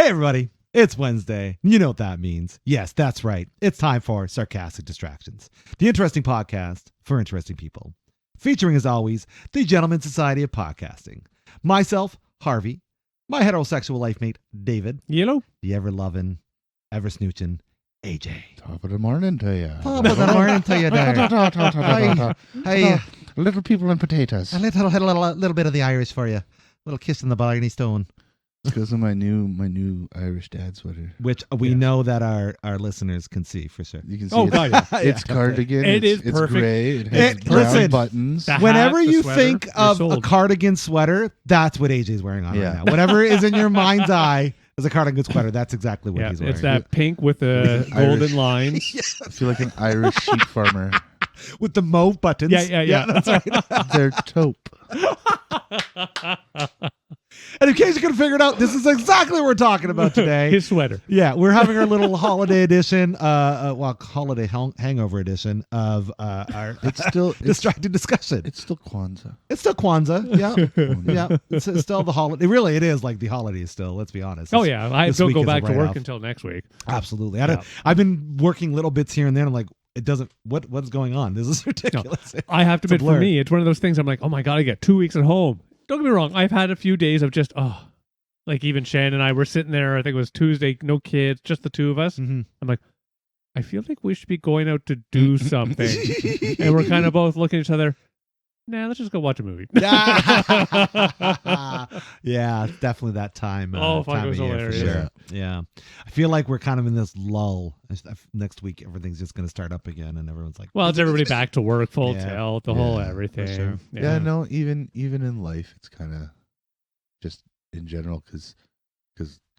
Hey, everybody. It's Wednesday. You know what that means. Yes, that's right. It's time for Sarcastic Distractions, the interesting podcast for interesting people. Featuring, as always, the Gentleman Society of Podcasting. Myself, Harvey. My heterosexual life mate, David. Yellow. The ever-loving, ever-snooching AJ. Top of the morning to you. Top of the morning to you there. Hey, little people and potatoes. a little bit of the Irish for you. A little kiss in the Barney Stone. Because of my new Irish dad sweater. Which we know that our listeners can see for sure. You can see Oh, God, yeah. it's cardigan. It's it's perfect. gray. It has brown listen, buttons. That- Whenever hat, the you sweater, think you're of a sold. cardigan sweater, that's what AJ's wearing on Yeah. right now. Whatever is in your mind's eye as a cardigan sweater, that's exactly what Yeah, he's wearing. it's that pink with the golden Irish. lines. I feel like an Irish sheep farmer. With the mauve buttons. Yeah. That's right. They're taupe. And in case you couldn't figure it out, this is exactly what we're talking about today. His sweater. Yeah, we're having our little holiday edition, holiday hangover edition of our It's still distracted discussion. It's still Kwanzaa. It's still Kwanzaa, yeah. Yeah, it's still the holiday. Really, it is like the holidays still, let's be honest. Oh, yeah. I this don't week go is a back to work write-off. until next week. Absolutely. Yeah. I've been working little bits here and there, and I'm like, it doesn't, what's going on? This is ridiculous. I have to It's a admit, for blur. me, it's one of those things I'm like, oh my God, I get 2 weeks at home. Don't get me wrong. I've had a few days of just, like even Shannon and I were sitting there, I think it was Tuesday, no kids, just the two of us. Mm-hmm. I'm like, I feel like we should be going out to do something. And we're kind of both looking at each other. Nah, let's just go watch a movie. Yeah, it's definitely that time. Fuck, time it was of year hilarious. for sure. Yeah, I feel like we're kind of in this lull. Next week, everything's just going to start up again, and everyone's like, Well, it's everybody back to work, full Yeah. tilt, the whole Yeah, for everything. sure. Yeah, no, even in life, it's kind of just in general because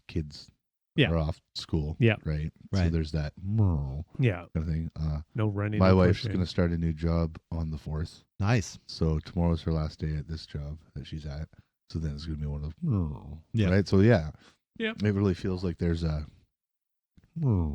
kids Yeah. are off school. Yeah. Right. Right. So there's that Yeah. kind of thing. No running. My no wife's pushing. going to start a new job on the 4th. nice. So tomorrow's her last day at this job that she's at. So then it's going to be one of those. Yeah. Right. So yeah. Yep. It really feels like there's a.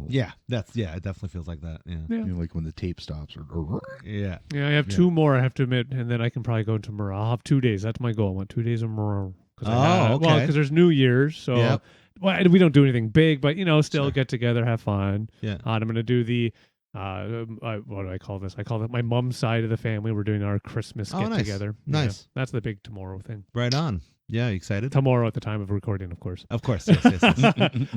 Yeah, it definitely feels like that. Yeah, Yeah. You know, like when the tape stops or. yeah. Yeah, I have Yeah. 2 more, I have to admit, and then I can probably go into Murrah. I'll have 2 days. That's my goal. I want 2 days of Murrah. Oh, okay. Well, because there's New Year's, so Yep. well, we don't do anything big, but still Sure. get together, have fun. Yeah. I'm going to do the what do I call this? I call it my mom's side of the family. We're doing our Christmas Oh, get nice. together. Nice. Yeah, that's the big tomorrow thing. Right on. Yeah, you excited? Tomorrow at the time of recording, of course. Of course. Yes.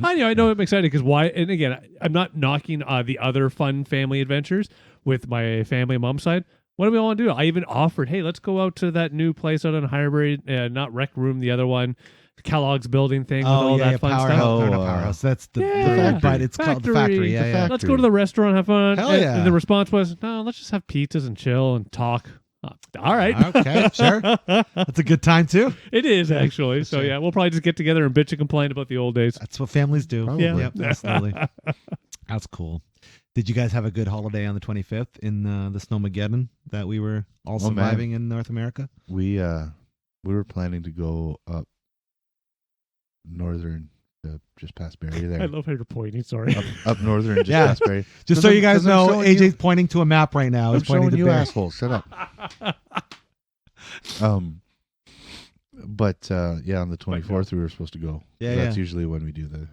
I know I'm excited because why? And again, I'm not knocking the other fun family adventures with my family mom's side. What do we all want to do? I even offered, hey, let's go out to that new place out on Highbury, not Rec Room, the other one, Kellogg's building thing with all that fun Powerhouse. stuff. No, not Powerhouse. That's the Yeah. but it's called the Factory. factory. Yeah, The yeah. factory. Let's go to the restaurant, have fun. Hell And- yeah. And the response was, no, let's just have pizzas and chill and talk. All right. Okay, sure. That's a good time too. It is actually. So sure. yeah, we'll probably just get together and bitch and complain about the old days. That's what families do. Probably. Yeah. Yep, absolutely. That's cool. Did you guys have a good holiday on the 25th in the Snowmageddon that we were all Oh, man. surviving in North America? We were planning to go up northern, just past Barrie there. I love how you're pointing. Sorry. up northern, just Yeah. past Barrie. Just so you guys 'Cause I'm know, showing AJ's pointing to a map right now. I'm He's pointing showing to you Barrie. asshole. Shut up. But on the 24th we were supposed to go. Yeah, That's yeah. usually when we do the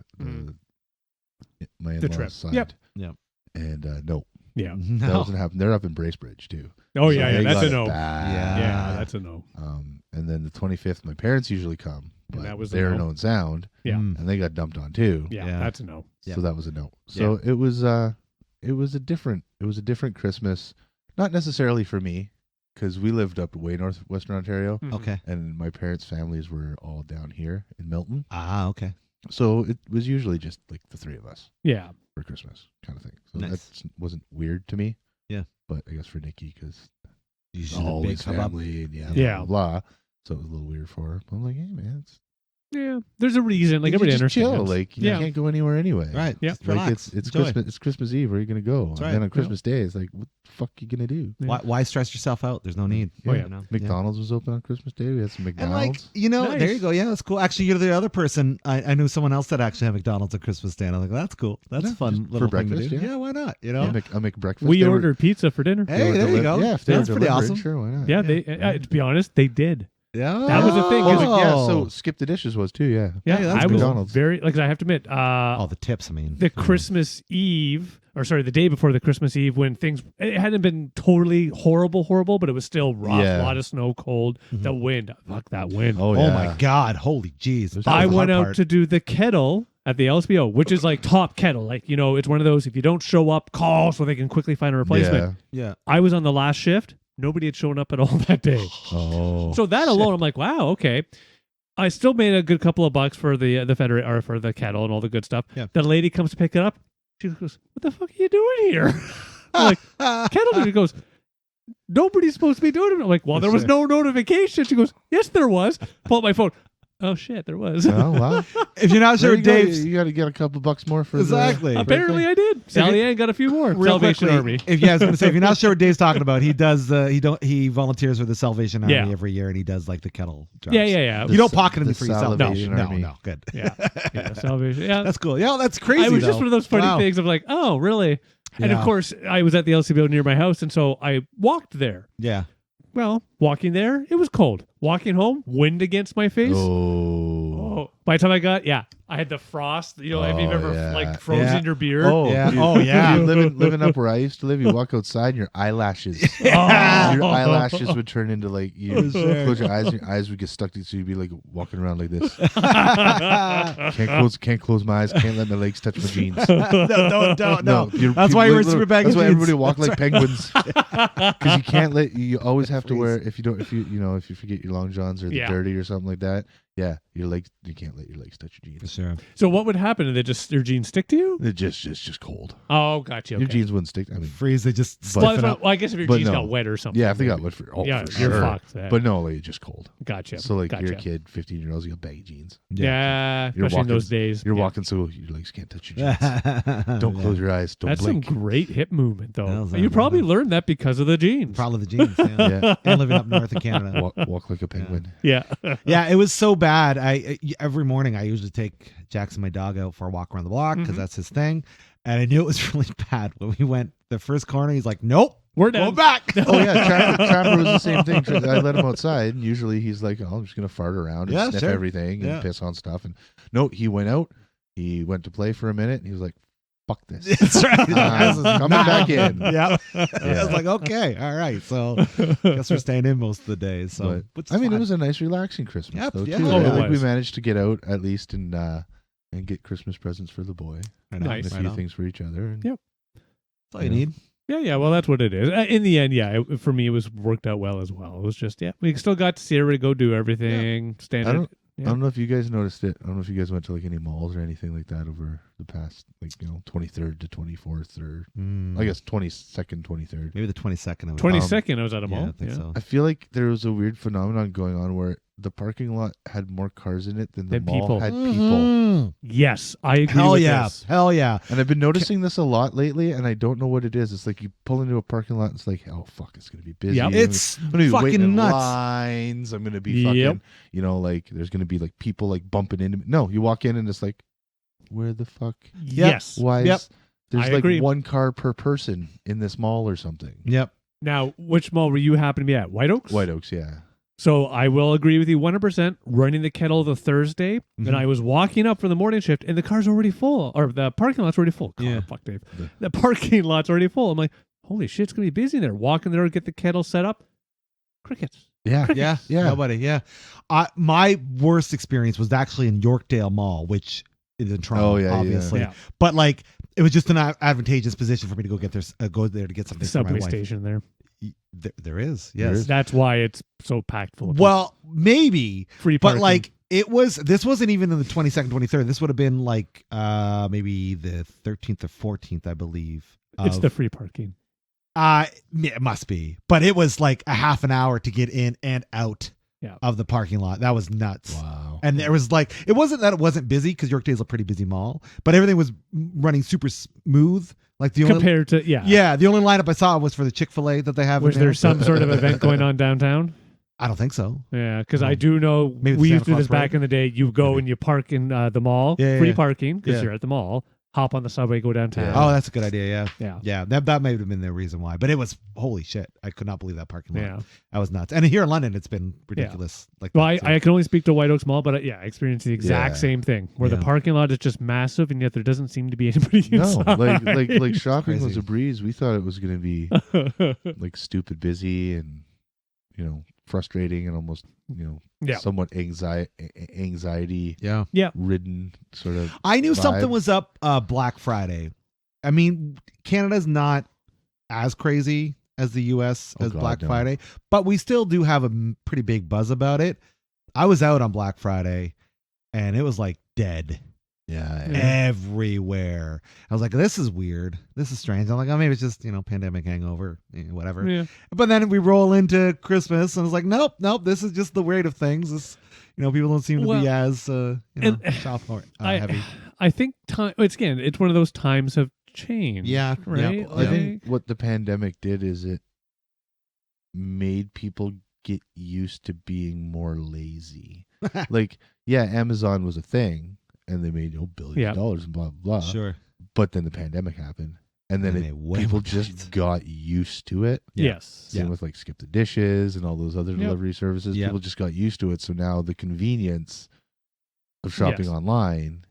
my The in-laws trip. side. Yep. Yep. And no, Yeah. that No. doesn't happen. They're up in Bracebridge too. Oh So yeah, they that's got a it no. bad. Yeah, that's a no. And then the 25th, my parents usually come, And but that was a they're no. known sound, Yeah. and they got dumped on too. Yeah, Yeah. that's a no. Yeah. So that was a no. So it was a different Christmas, not necessarily for me, because we lived up way northwestern Ontario, Mhm. Okay. and my parents' families were all down here in Milton. Ah, okay. So it was usually just like the three of us Yeah. for Christmas, kind of thing. So Nice. that wasn't weird to me. Yeah. But I guess for Nikki, because She's all a big his hubbub. family and Yeah. blah, blah, blah. So it was a little weird for her. But I'm like, hey man, it's Yeah. There's a reason. Like you everybody just chill. understands. Like you Yeah. can't go anywhere anyway. Right. Yeah. Just Like relax. it's Enjoy. Christmas Eve. Where are you gonna go? That's And right. then on Christmas Day, it's like, what the fuck you gonna do? Yeah. Why stress yourself out? There's no need. Oh, yeah. You know? McDonald's was open on Christmas Day. We had some And McDonald's. there Nice. you go. Yeah, that's cool. Actually, you're the other person. I knew someone else that actually had McDonald's at Christmas Day. And I'm like, that's cool. That's Yeah, fun just little for thing to breakfast, do. yeah. Yeah, why not? You know? I make breakfast. We They were- ordered pizza for dinner. they Hey, were there you go. Yeah, if they That's were pretty delivered, awesome. Sure, why not? Yeah, they. To be honest, they did. Yeah. That was the thing, 'cause- yeah. So skip the dishes was too. Yeah. Yeah, Hey, that's I was McDonald's. very like I have to admit, Oh, the tips. I mean, the Christmas Eve, or sorry, the day before the Christmas Eve, when things it hadn't been totally horrible, but it was still rough. Yeah. A lot of snow, cold, the wind. Fuck that wind. Oh, Oh yeah. my God! Holy jeez! That was I the went hard out part. to do the kettle at the LSBO, which is like top kettle. Like, it's one of those, if you don't show up, call so they can quickly find a replacement. Yeah. I was on the last shift. Nobody had shown up at all that day. Oh. So that alone, I'm like, wow, okay. I still made a good couple of bucks for the or for the kettle and all the good stuff. Yeah. The lady comes to pick it up. She goes, "What the fuck are you doing here?" I'm like, kettle duty. She goes, "Nobody's supposed to be doing it." I'm like, "Well, there was no notification." She goes, "Yes, there was." Pull out my phone. Oh shit, there was. Oh wow. If you're not sure, There you go. Dave's You got to get a couple bucks more for exactly. Apparently, I did. Sally Ann got a few more. Real Salvation quickly, Army. I was going to say, if you're not sure what Dave's talking about, he does. He volunteers for the Salvation Army Yeah. every year, and he does like the kettle jobs. Yeah. You don't pocket The anything for yourself. No, Salvation Army. no, good. Yeah, Salvation. Yeah, That's cool. Yeah, that's crazy. I was though. just one of those funny Wow. things of like, oh, really? And of Yeah. course, I was at the LCBO near my house, and so I walked there. Yeah. Well, walking there, it was cold. Walking home, wind against my face. Oh. By the time I got, I had the frost. If you've ever yeah. like frozen Yeah. your beard. Oh, Yeah. dude. Oh, yeah. Dude, living up where I used to live, you walk outside and your eyelashes. Your eyelashes would turn into like you close your eyes and your eyes would get stuck to, so you'd be like walking around like this. Can't close my eyes, can't let my legs touch my jeans. No. you're- That's why you wear literally- super baggy That's why jeans. everybody walk like penguins. Because you can't you always have to wear, if you forget your long johns or the dirty or something like that, your legs, you can't let your legs touch your jeans. Sure. So what would happen? Did your jeans stick to you? It's just cold. Oh, gotcha. Your Okay. jeans wouldn't stick. I mean, Freeze. They just But- Well, stiffen up. I guess if your But jeans no. got wet or something. yeah, if they got maybe. wet for Yeah, for you're sure. fucked. Yeah. But no, like, just cold. Gotcha. So like you're a Gotcha. kid, 15-year-olds, you got baggy jeans. Yeah, You're especially in those walking- days. You're Yeah. walking so your legs can't touch your jeans. Don't close your eyes. Don't That's blink. some great hip movement, though. That was You that, probably yeah. learned that because of the jeans. Probably the jeans. Yeah. Yeah. And living up north of Canada. Walk like a penguin. Yeah. Yeah, it was so bad. Every morning I usually take Jackson, my dog, out for a walk around the block because that's his thing. And I knew it was really bad when we went the first corner. He's like, "Nope, We're go done. back." Oh yeah, Trapper was the same thing. I let him outside, and usually he's like, "Oh, I'm just gonna fart around and Yeah, sniff sure. everything and Yeah. piss on stuff." And no, he went out. He went to play for a minute, and he was like, "Fuck this." That's right. Coming back in. Yeah. I Yeah. was like, okay, all right. So guess we're staying in most of the days. So But, I mean, it was a nice, relaxing Christmas, Yep, though, yeah. too. Oh, I it think we was. managed to get out at least and get Christmas presents for the boy. Nice. And a few things for each other. And, Yep. That's all you need. Yeah. Well, that's what it is. In the end, for me, it was worked out well as well. It was just, we still got to see everybody go do everything. Standard. I don't know if you guys noticed it. I don't know if you guys went to like any malls or anything like that over the past, 23rd to 24th, or I guess 22nd, 23rd. Maybe the 22nd. 22nd, I was at a mall. Yeah, I think so. I feel like there was a weird phenomenon going on where the parking lot had more cars in it than the Than mall people. had people. Mhm. Yes, I agree Hell with yeah. this. Hell yeah. And I've been noticing this a lot lately, and I don't know what it is. It's like you pull into a parking lot, and it's like, oh fuck, it's gonna be busy. Yep. It's I'm gonna be waiting fucking in nuts. lines. I'm gonna be fucking, Yep. like there's gonna be like people like bumping into me. No, you walk in and it's like, where the fuck? Yes. Why? Yep. There's I like agree. one car per person in this mall or something. Yep. Now, which mall were you happen to be at? White Oaks? White Oaks, yeah. So I will agree with you 100%. Running the kettle the Thursday, and I was walking up for the morning shift, and the car's already full, or the parking lot's already full. God, Yeah. fuck Dave. The parking lot's already full. I'm like, holy shit, it's gonna be busy in there. Walking there, get the kettle set up. Crickets. Yeah. Yeah. Yeah. Nobody. Yeah. My worst experience was actually in Yorkdale Mall, which is in Toronto, Oh, yeah, obviously. Yeah. But like, it was just an advantageous position for me to go go there to get something for my Subway wife. station there. There is. There Yes. is. That's why it's so packed full of people. Well, maybe. Free But parking. like this wasn't even in the 22nd, 23rd. This would have been like maybe the 13th or 14th, I believe. it's the free parking. It must be. But it was like a half an hour to get in and out Yeah. of the parking lot. That was nuts. Wow. And there was like, it wasn't that it wasn't busy because Yorkdale's a pretty busy mall, but everything was running super smooth. Like the only Compared to, the only lineup I saw was for the Chick-fil-A that they have. Was in there. there some sort of event going on downtown? I don't think so. Yeah, because I do know Maybe the we Santa used to do this Claus back in the day. You go and you park in the mall, Yeah, free yeah. parking because Yeah. you're at the mall, hop on the subway, go downtown. Yeah. Oh, that's a good idea. Yeah. Yeah. Yeah. That may have been the reason why. But it was, holy shit. I could not believe that parking lot. Yeah. That was nuts. And here in London, it's been ridiculous. Like Well, that, too. I can only speak to White Oaks Mall, but I experienced the exact Yeah. same thing where the Yeah. parking lot is just massive, and yet there doesn't seem to be anybody No, inside. like shopping was crazy. a breeze. We thought it was going to be like stupid busy and frustrating and almost Yeah. somewhat anxiety yeah. ridden sort of. I knew vibe. something was up Black Friday. I mean, Canada's not as crazy as the U.S. Oh, as God, Black no. Friday, but we still do have a pretty big buzz about it. I was out on Black Friday, and it was like dead Yeah. everywhere. I was like, this is weird. This is strange. I'm like, oh, maybe it's just, pandemic hangover, whatever. Yeah. But then we roll into Christmas, and it's like, nope, this is just the weight of things. This, people don't seem to be as, shop heavy. I think it's one of those times have changed. Yeah, right. yeah. I think what the pandemic did is it made people get used to being more lazy. Like, yeah, Amazon was a thing, and they made billions of dollars and blah blah blah. Sure. But then the pandemic happened, and then And they way people more just plates. got used to it. Yes. Same with like Skip the Dishes and all those other delivery services. Yep. People just got used to it. So now the convenience of shopping Yes. online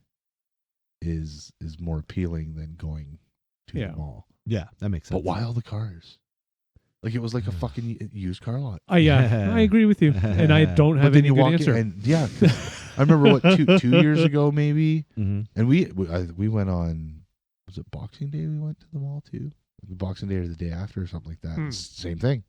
is more appealing than going to Yeah. the mall. Yeah, that makes sense. But why all the cars? Like, it was like a fucking used car lot. I agree with you, and I don't have But then any you good walk answer. in, and 'cause I remember two years ago maybe, Mm-hmm. and we went on, was it Boxing Day? We went to the mall too. The Boxing Day or the day after or something like that. Hmm. Same thing.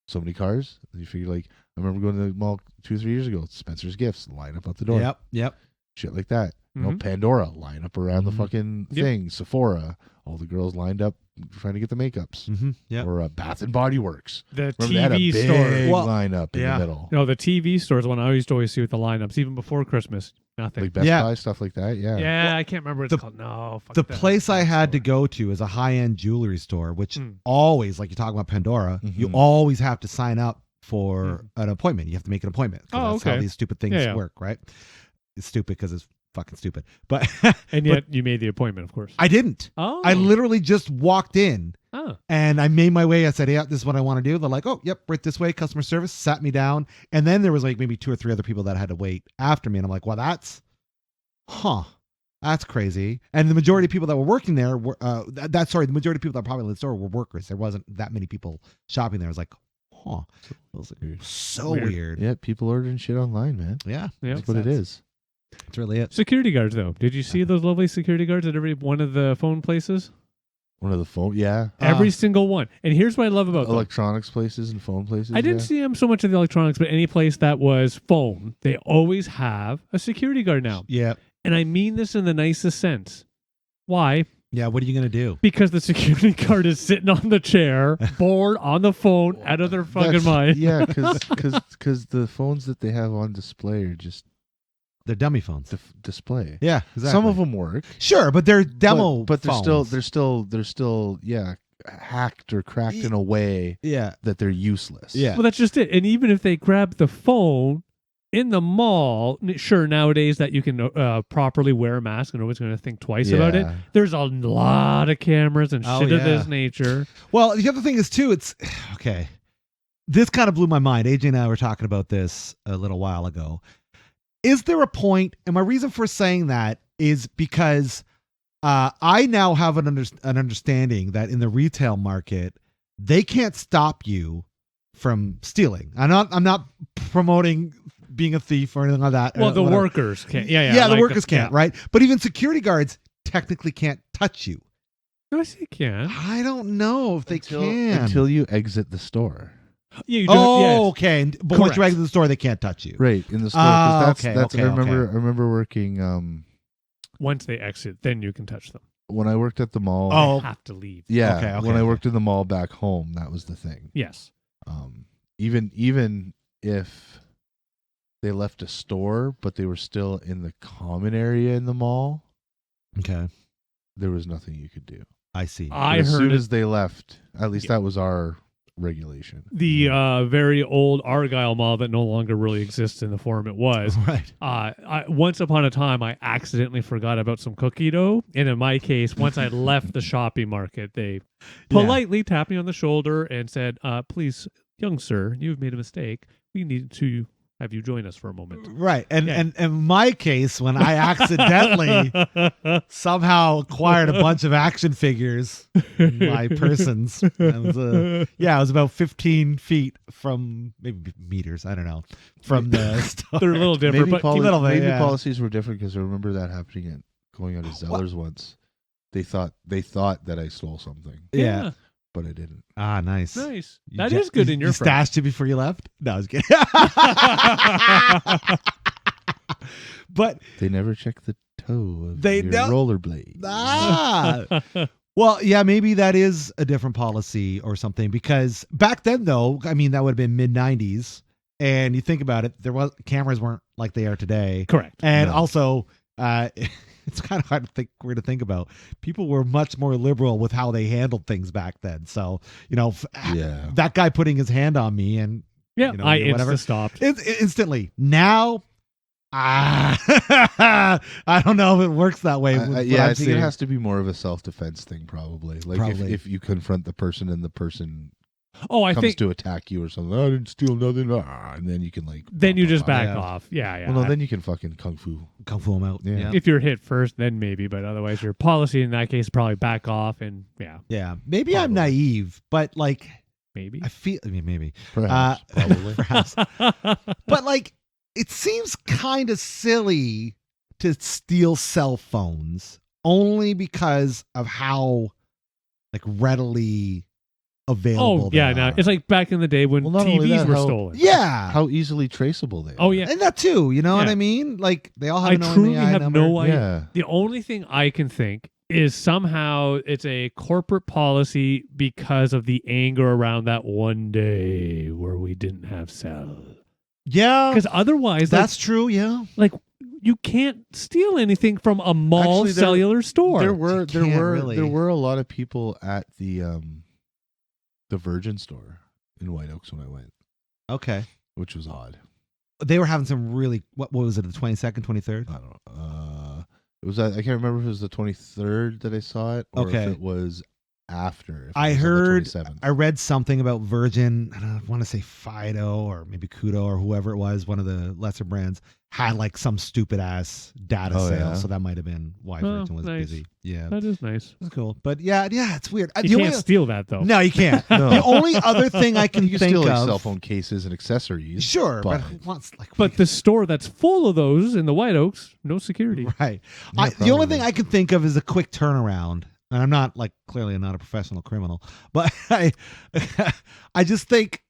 So many cars. And you figure, like, I remember going to the mall 2-3 years ago. Spencer's Gifts, line up out the door. Yep. Shit like that. Mhm. Pandora, line up around the Mhm. fucking Yep. thing. Sephora, all the girls lined up trying to get the makeups. Mm-hmm. Yep. Or Bath and Body Works. The Remember they had a TV big store. Well, lineup in yeah. the middle. No, the TV stores. One I used to always see with the lineups, even before Christmas. Nothing. Like Best Yeah. Buy, stuff like that. Yeah. yeah, I can't remember what the- it's called. No, fuck The that. place I had to Store. go to is a high-end jewelry store, which Mm. always, like you're talking about Pandora, you Mhm. always have to sign up for an appointment. You have to make an appointment. 'Cause Oh, that's how okay. these stupid things Yeah. work, right? It's stupid because it's fucking stupid. But And yet you made the appointment, of course. I didn't. Oh, I literally just walked in Oh, and I made my way. I said, yeah, this is what I want to do. They're like, oh, yep, right this way. Customer service sat me down. And then there was like maybe 2 or 3 other people that had to wait after me. And I'm like, well, that's crazy. And the majority of people that were working there were, the majority of people that were probably in the store were workers. There wasn't that many people shopping there. I was like, it was like, so Weird. weird. Yeah, people ordering shit online, man. Yeah. yeah. That's what it is. That's really it. Security guards, though. Did you see those lovely security guards at every one of the phone places? One of the phone, yeah. Every single one. And here's what I love about them. Electronics places and phone places. I didn't yeah. see them so much in the electronics, but any place that was phone, they always have a security guard now. Yeah. And I mean this in the nicest sense. Why? Yeah. What are you going to do? Because the security guard is sitting on the chair, bored on the phone, out of their fucking That's- mind. Yeah, because the phones that they have on display are just They're dummy phones. display. Yeah. Exactly. Some of them work, Sure, but they're demo but they're phones. still hacked or cracked in a way Yeah. that they're useless. Yeah. Well, that's just it. And even if they grab the phone in the mall, sure, nowadays that you can properly wear a mask and nobody's going to think twice about it. Yeah. There's a lot of cameras and Oh, shit of yeah. this nature. Well, the other thing is too, it's okay. This kind of blew my mind. AJ and I were talking about this a little while ago. Is there a point? And my reason for saying that is because I now have an understanding that in the retail market, they can't stop you from stealing. I'm not promoting being a thief or anything like that. Well, the whatever. workers can't. Yeah, Yeah, the like workers can't, right? But even security guards technically can't touch you. Yes, you can. I don't know if they can. until you exit the store. Yeah, you do. Oh, yes. okay. But once you Correct. exit the store, they can't touch you. Right, in the store. Ah, 'cause okay, that's okay, I remember working Once they exit, then you can touch them. when I worked at the mall. Oh, They have to leave. yeah. okay, When I okay. worked in the mall back home, that was the thing. Yes. Even if they left a store, but they were still in the common area in the mall, okay. there was nothing you could do. I see. I But as heard soon it. as they left, at least that was our regulation. The very old Argyle mall that no longer really exists in the form it was. Right. Once upon a time, I accidentally forgot about some cookie dough. And in my case, once I left the shopping market, they politely tapped me on the shoulder and said, please, young sir, you've made a mistake. We need to have you join us for a moment. Right. And in my case, when I accidentally somehow acquired a bunch of action figures in my persons, it was about 15 feet from, maybe meters, I don't know, from the store. They're a little different, Maybe, but maybe policies were different because I remember that happening at going out of Zeller's once. They thought that I stole something. Yeah. But I didn't. Ah, nice. Nice. That is good in your You stashed it before you left? No, I was kidding. But they never check the toe of your rollerblade. Well, yeah, maybe that is a different policy or something, because back then, though, I mean, that would have been mid-90s, and you think about it, cameras weren't like they are today. Correct. And also, it's kind of hard to think about. People were much more liberal with how they handled things back then. So, that guy putting his hand on me and I stopped instantly. Now, I don't know if it works that way. I think it has to be more of a self-defense thing, probably. Like if you confront the person and the person comes to attack you or something. I didn't steal nothing. And then you can then you just back off. Yeah. Well, no, then you can fucking kung fu them out. Yeah. If you're hit first, then maybe, but otherwise your policy in that case is probably back off and Yeah. Maybe I'm naive, but maybe. I feel, maybe. Perhaps. Probably. Perhaps. But it seems kind of silly to steal cell phones only because of how readily available. No, it's like back in the day when TVs were stolen. Yeah, how easily traceable they are. Oh yeah, and that too. You know what I mean? They all have. I truly have no idea. Yeah. The only thing I can think is somehow it's a corporate policy because of the anger around that one day where we didn't have cell. Yeah, because otherwise, that's true. Yeah, you can't steal anything from a mall cellular store. There were a lot of people at the Virgin store in White Oaks when I went. Okay. Which was odd. They were having some really, what was it, the 22nd, 23rd? I don't know. It was, I can't remember if it was the 23rd that I saw it or if it was after. I read something about Virgin, I don't want to say Fido or maybe Kudo or whoever it was, one of the lesser brands, had some stupid ass data sale. Yeah. So that might have been why Virgin was busy. Yeah. That is nice. That's cool. But yeah, it's weird. You can't steal that though. No, you can't. No. The only other thing I can think steal of. Cell phone cases and accessories. Sure. But who wants But the store that's full of those in the White Oaks, no security. Right. Yeah, the only thing I can think of is a quick turnaround. And I'm not clearly I'm not a professional criminal, but I just think,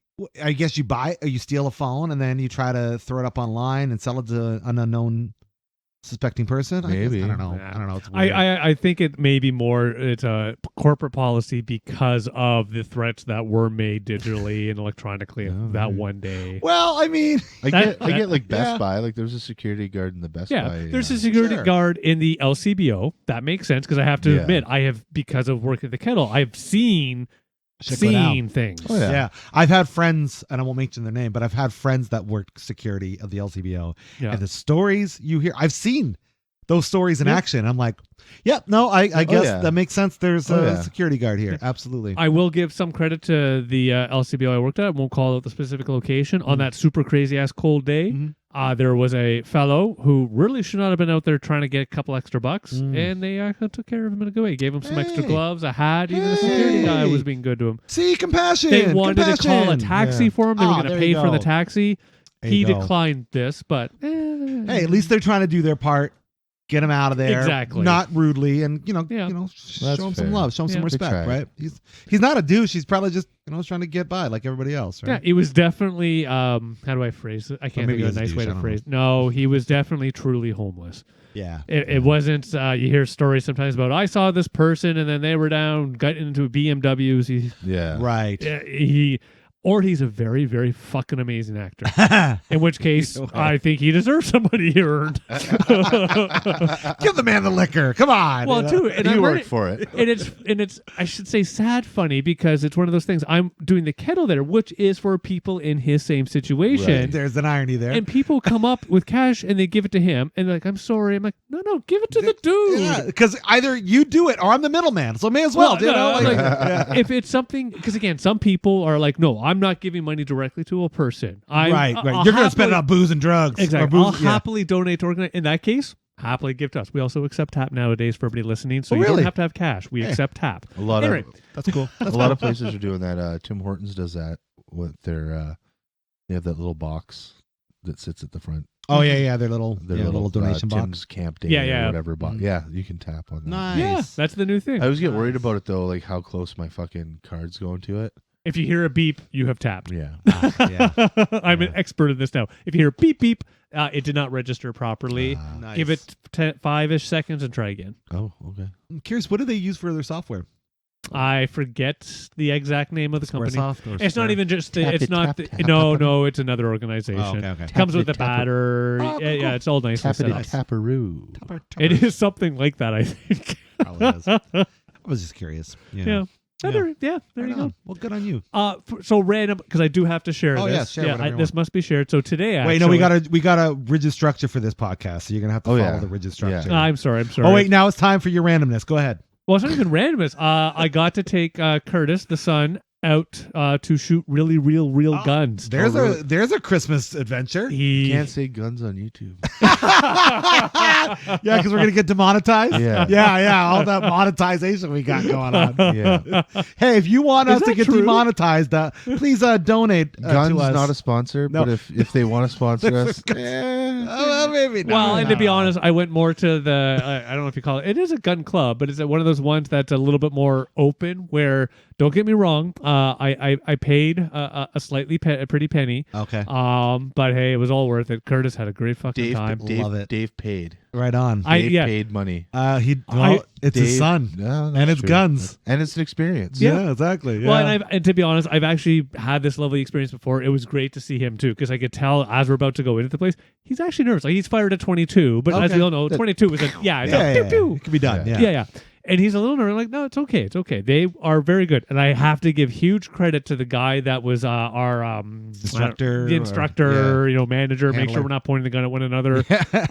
I guess you steal a phone and then you try to throw it up online and sell it to an unknown suspecting person. Maybe. I don't know. Yeah. I don't know. It's weird. I think it may be more, it's a corporate policy because of the threats that were made digitally and electronically that one day. Well, I mean, I get Best Buy. There's a security guard in the Best Buy. There's a security guard in the LCBO. That makes sense because I have to admit, I have, because of work at the Kettle, I've seen things. Oh, yeah. I've had friends, and I won't mention their name, but I've had friends that worked security of the LCBO. Yeah. And the stories you hear, I've seen those stories in action. I'm like, I guess that makes sense. There's a security guard here. Absolutely. I will give some credit to the LCBO I worked at. I won't call out the specific location. On that super crazy ass cold day, there was a fellow who really should not have been out there trying to get a couple extra bucks, and they took care of him in a good way. Gave him some extra gloves, a hat. Even the security guy was being good to him. See, compassion. They wanted to call a taxi for him. They were going to pay for the taxi. He go. Declined this, but hey, at least they're trying to do their part. Get him out of there, exactly. Not rudely, and show him some love, show him some respect, right? He's not a douche. He's probably just trying to get by like everybody else, right? Yeah, he was definitely how do I phrase it? I can't think of a nice way to phrase it. No, he was definitely truly homeless. Yeah, it wasn't. You hear stories sometimes about I saw this person and then they were down, got into BMWs. Right. or he's a very, very fucking amazing actor. In which case, I think he deserves somebody he earned. Give the man the liquor. Come on. Well, too, and You I'm worked running- for it. and it's I should say sad funny because it's one of those things. I'm doing the kettle there, which is for people in his same situation. Right. There's an irony there. And people come up with cash and they give it to him, and they're like, "I'm sorry." I'm like, "No, give it to the dude." Yeah, because either you do it or I'm the middleman, so may as well. Well, you know, no, like- like, if it's something, because again, some people are like, "No, I'm not giving money directly to a person." right. I'll You're going to spend it happily- on booze and drugs. or Exactly. booze, I'll yeah. happily donate to organize. In that case, happily give to us. We also accept tap nowadays for everybody listening, so Oh, you really? don't have to have cash. We Hey. accept tap. A lot Anyway, That's cool. of a lot of places are doing that. Tim Hortons does that with their. They have that little box that sits at the front. Oh yeah, their little Their donation box. Tim's Camp Day Yeah. or whatever. Mhm. Yeah, you can tap on that. Nice. yeah, that's the new thing. I always get worried Nice. about it though, like how close my fucking card's going to it. If you hear a beep, you have tapped. Yeah. Yeah. I'm an expert in this now. If you hear beep beep, it did not register properly. Nice. Give it 5-ish seconds and try again. Oh, okay. I'm curious, what do they use for their software? I forget the exact name of the company. Squaresoft or It's not Square? even just. Tap It's it, not. tap, The, tap, no, tap, no, it's another organization. Oh, okay. Comes with Tap the it, tap it. batter. Oh, cool, yeah, cool. it's all nice and set Tappity up. tapperoo. It is something like that, I think. Probably is. I was just curious. You know. Yeah. There Right you go. on. Well, good on you. So random because I do have to share Oh, this. yeah, share whatever you this want. must be shared. So today, Wait, no, we got a rigid structure for this podcast, so you're gonna have to Oh, follow yeah. the rigid Yeah. structure. I'm sorry. Oh wait, now it's time for your randomness. Go ahead. Well, it's not even randomness. I got to take Curtis, the son, out to shoot really real guns. There's Oh, really? there's a Christmas adventure. You He can't say guns on YouTube. Yeah, because we're gonna get demonetized. Yeah. yeah, all that monetization we got going on. Yeah. Hey, if you want Is us to that get true? demonetized, please donate Guns to us. not a sponsor, No. but if they want to sponsor us, Oh, well, maybe not. well, and to be No. honest, I went more to the I don't know if you call it. It is a gun club, but it's one of those ones that's a little bit more open. Where don't get me wrong, I paid a slightly a pretty penny. Okay, But hey, it was all worth it. Curtis had a great fucking time. Love it. Dave paid. right on. Dave paid money. It's his Dave- son, No, that's and it's true. guns. And it's an experience. Yeah, exactly. Yeah. Well, and to be honest, I've actually had this lovely experience before. It was great to see him too, because I could tell as we're about to go into the place, he's actually nervous. Like he's fired at 22, but as Okay. we all know, 22 is a yeah, it's yeah, a pew yeah. pew. It can be done. Yeah. Yeah. Yeah. And he's a little nervous. Like, no, it's okay. It's okay. They are very good. And I have to give huge credit to the guy that was our Instructor the or- instructor, manager. Make Handler. sure we're not pointing the gun at one another. That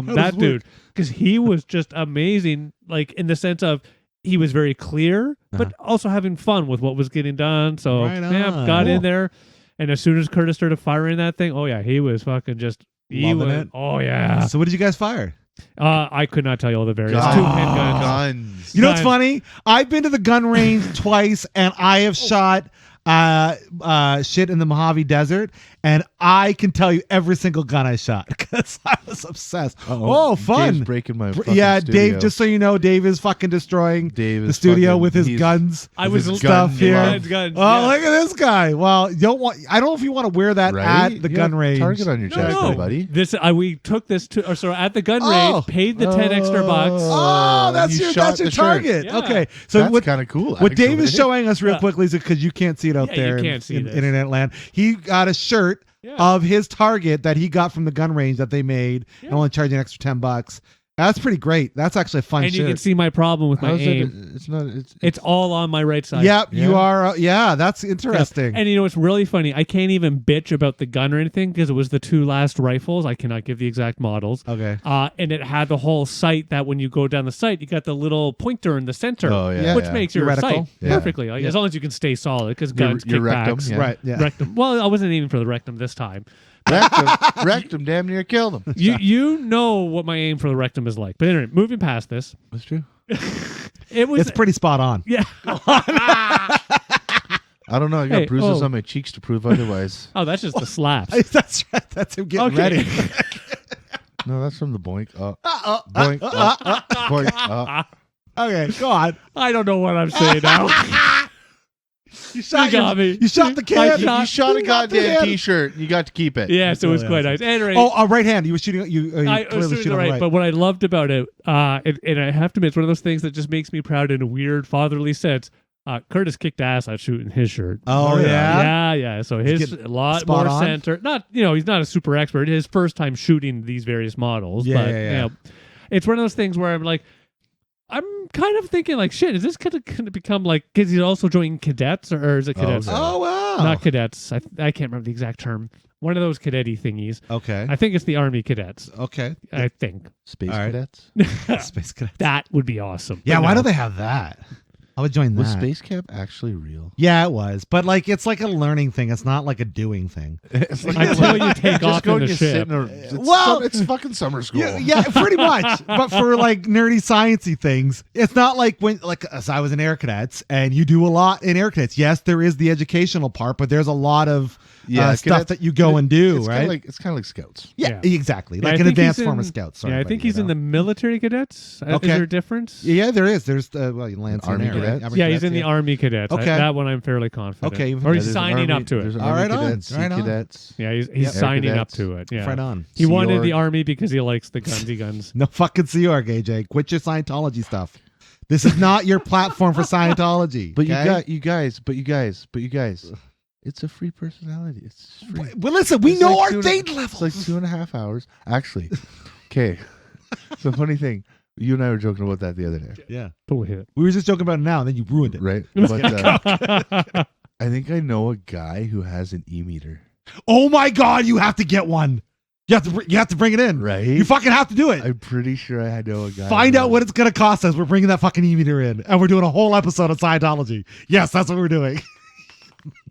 was That weird. dude, because he was just amazing. Like in the sense of he was very clear, but also having fun with what was getting done. So Right yeah, on. got in Cool. there, and as soon as Curtis started firing that thing, oh yeah, he was fucking just. He Loving was, it. Oh yeah. So what did you guys fire? I could not tell you all the various Guns. two pin guns. Guns. You know what's Gun. funny? I've been to the gun range twice, and I have shot shit in the Mojave Desert, and I can tell you every single gun I shot because I was obsessed. Uh-oh. Oh, fun! Dave's breaking my fucking Yeah, studio. Dave. Just so you know, Dave is fucking destroying Dave the is studio fucking- with his he's- guns. I was his stuff gun here. love. Guns, Oh, yeah. look at this guy! Well, you don't want. I don't know if you want to wear that Right? at the You gun got range. Target on your chest, No. there, buddy. This we took this to, or sorry, at the gun Oh. range, paid the 10 extra bucks. Oh, that's You your shot the shirt. target. Yeah. Okay, so That's what kind of cool. what Dave is actually. showing us real Yeah. quickly is because you can't see it out Yeah, you there can't see in this. internet land. He got a shirt Yeah. of his target that he got from the gun range that they made and only charged an extra $10. That's pretty great. That's actually a fun And you can shirt. see my problem with my How's aim. it? It's not. It's all on my right side. Yep, you Yeah. are. Yeah, that's interesting. And you know what's really funny? I can't even bitch about the gun or anything because it was the two last rifles. I cannot give the exact models. Okay. And it had the whole sight that when you go down the sight, you got the little pointer in the center, Oh, yeah, which yeah. makes your Your sight reticle. Yeah. perfectly. Like, Yeah. as long as you can stay solid, because guns your kick rectum, backs. yeah. Right. Yeah. Rectum. Well, I wasn't aiming for the rectum this time. Rectum damn near killed him. You know what my aim for the rectum is like. But anyway, moving past this, That's true. it was It's pretty spot on. yeah. I don't know. I got Hey, bruises oh. on my cheeks to prove otherwise. Oh, that's just the slaps. That's right. That's him getting Okay. ready. No, that's from the boink. Boink. Boink. Okay, go on. I don't know what I'm saying now. You shot, You got me. You shot the I can. shot- You shot a You got the goddamn hand. T-shirt. You got to keep it. Yes, it was really quite nice. Anyway, Oh, right hand. You were shooting. You I clearly was doing shooting the right, right. but what I loved about it, and I have to admit, it's one of those things that just makes me proud in a weird fatherly sense. Curtis kicked ass at shooting his shirt. Oh, yeah? Yeah. So his get a lot spot more on? center. Not, he's not a super expert. His first time shooting these various models. Yeah, but, yeah. it's one of those things where I'm like, I'm kind of thinking like, shit, is this going to become like, because he's also joining cadets or is it cadets? okay. Oh, wow. Not cadets. I can't remember the exact term. One of those cadet-y thingies. Okay. I think it's the Army cadets. Okay. I think. Space All right. cadets. Space Cadet. That would be awesome. Yeah, But why no. don't they have that? I would join that. Was Space Camp actually real? Yeah, it was. But like it's like a learning thing. It's not like a doing thing. It's Until you take just off go in and the you sit ship. in it's Well- it's fucking summer school. Yeah, pretty much. But for like nerdy sciencey things, it's not like when as I was in Air Cadets and you do a lot in Air Cadets. Yes, there is the educational part, but there's a lot of stuff cadets- that you go and do, it's right? It's kind of like scouts. Yeah, Yeah. exactly. Yeah, Like I an think advanced he's form of in- scouts. Yeah, I think he's in the military cadets. Okay. Is there a difference? Yeah, there is. There's Lancing Army Air, right? cadets? Army Yeah, he's cadets, in the yeah. Army cadets. Okay. That one I'm fairly confident. Okay. Or Yeah, he's there's signing Army- up to There's it. All Army right on, cadets, Sea right on. cadets. Yeah, he's Yep. signing up Cadets. to it. Yeah. Right on. He wanted Sea the Org. Army because he likes the gunsy guns. No fucking Sea Org, AJ. Quit your Scientology stuff. This is not your platform for Scientology. But okay? you guys. It's a free personality. It's free. Well, listen, we It's know like our 2 and- date It's levels. like 2.5 hours. Actually, okay. So funny thing, you and I were joking about that the other day, Yeah. Totally hit We were just joking about it now, and then you ruined it. right? But it. I think I know a guy who has an e-meter. Oh my God, you have to get one. You have to bring it in. Right? You fucking have to do it. I'm pretty sure I know a guy. Find who- out what it's going to cost us. We're bringing that fucking e-meter in, and we're doing a whole episode of Scientology. Yes, that's what we're doing.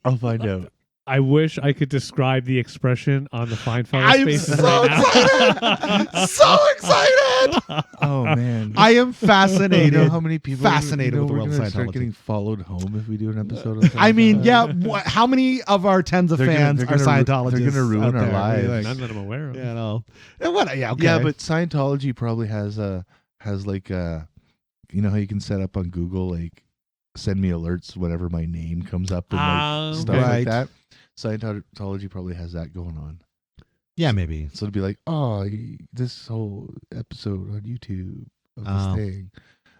I'll find out. I wish I could describe the expression on the Fine Fellows I'm faces so right excited. So excited. Oh man. I am You fascinated. know how many people Fascinated with the we're world of gonna start Scientology. getting followed home if we do an episode of I mean, Scientology? yeah. How many of our tens of They're gonna- fans they're are gonna ru- Scientologists? they're gonna ruin out our there? What do you lives. think? None that I'm aware of. You know. And what? Yeah. Okay. Yeah, but Scientology probably has like you know how you can set up on Google like send me alerts whenever my name comes up and like stuff Right. like that. Scientology probably has that going on. yeah, maybe. So it'd be like, oh, this whole episode on YouTube of this Oh. thing,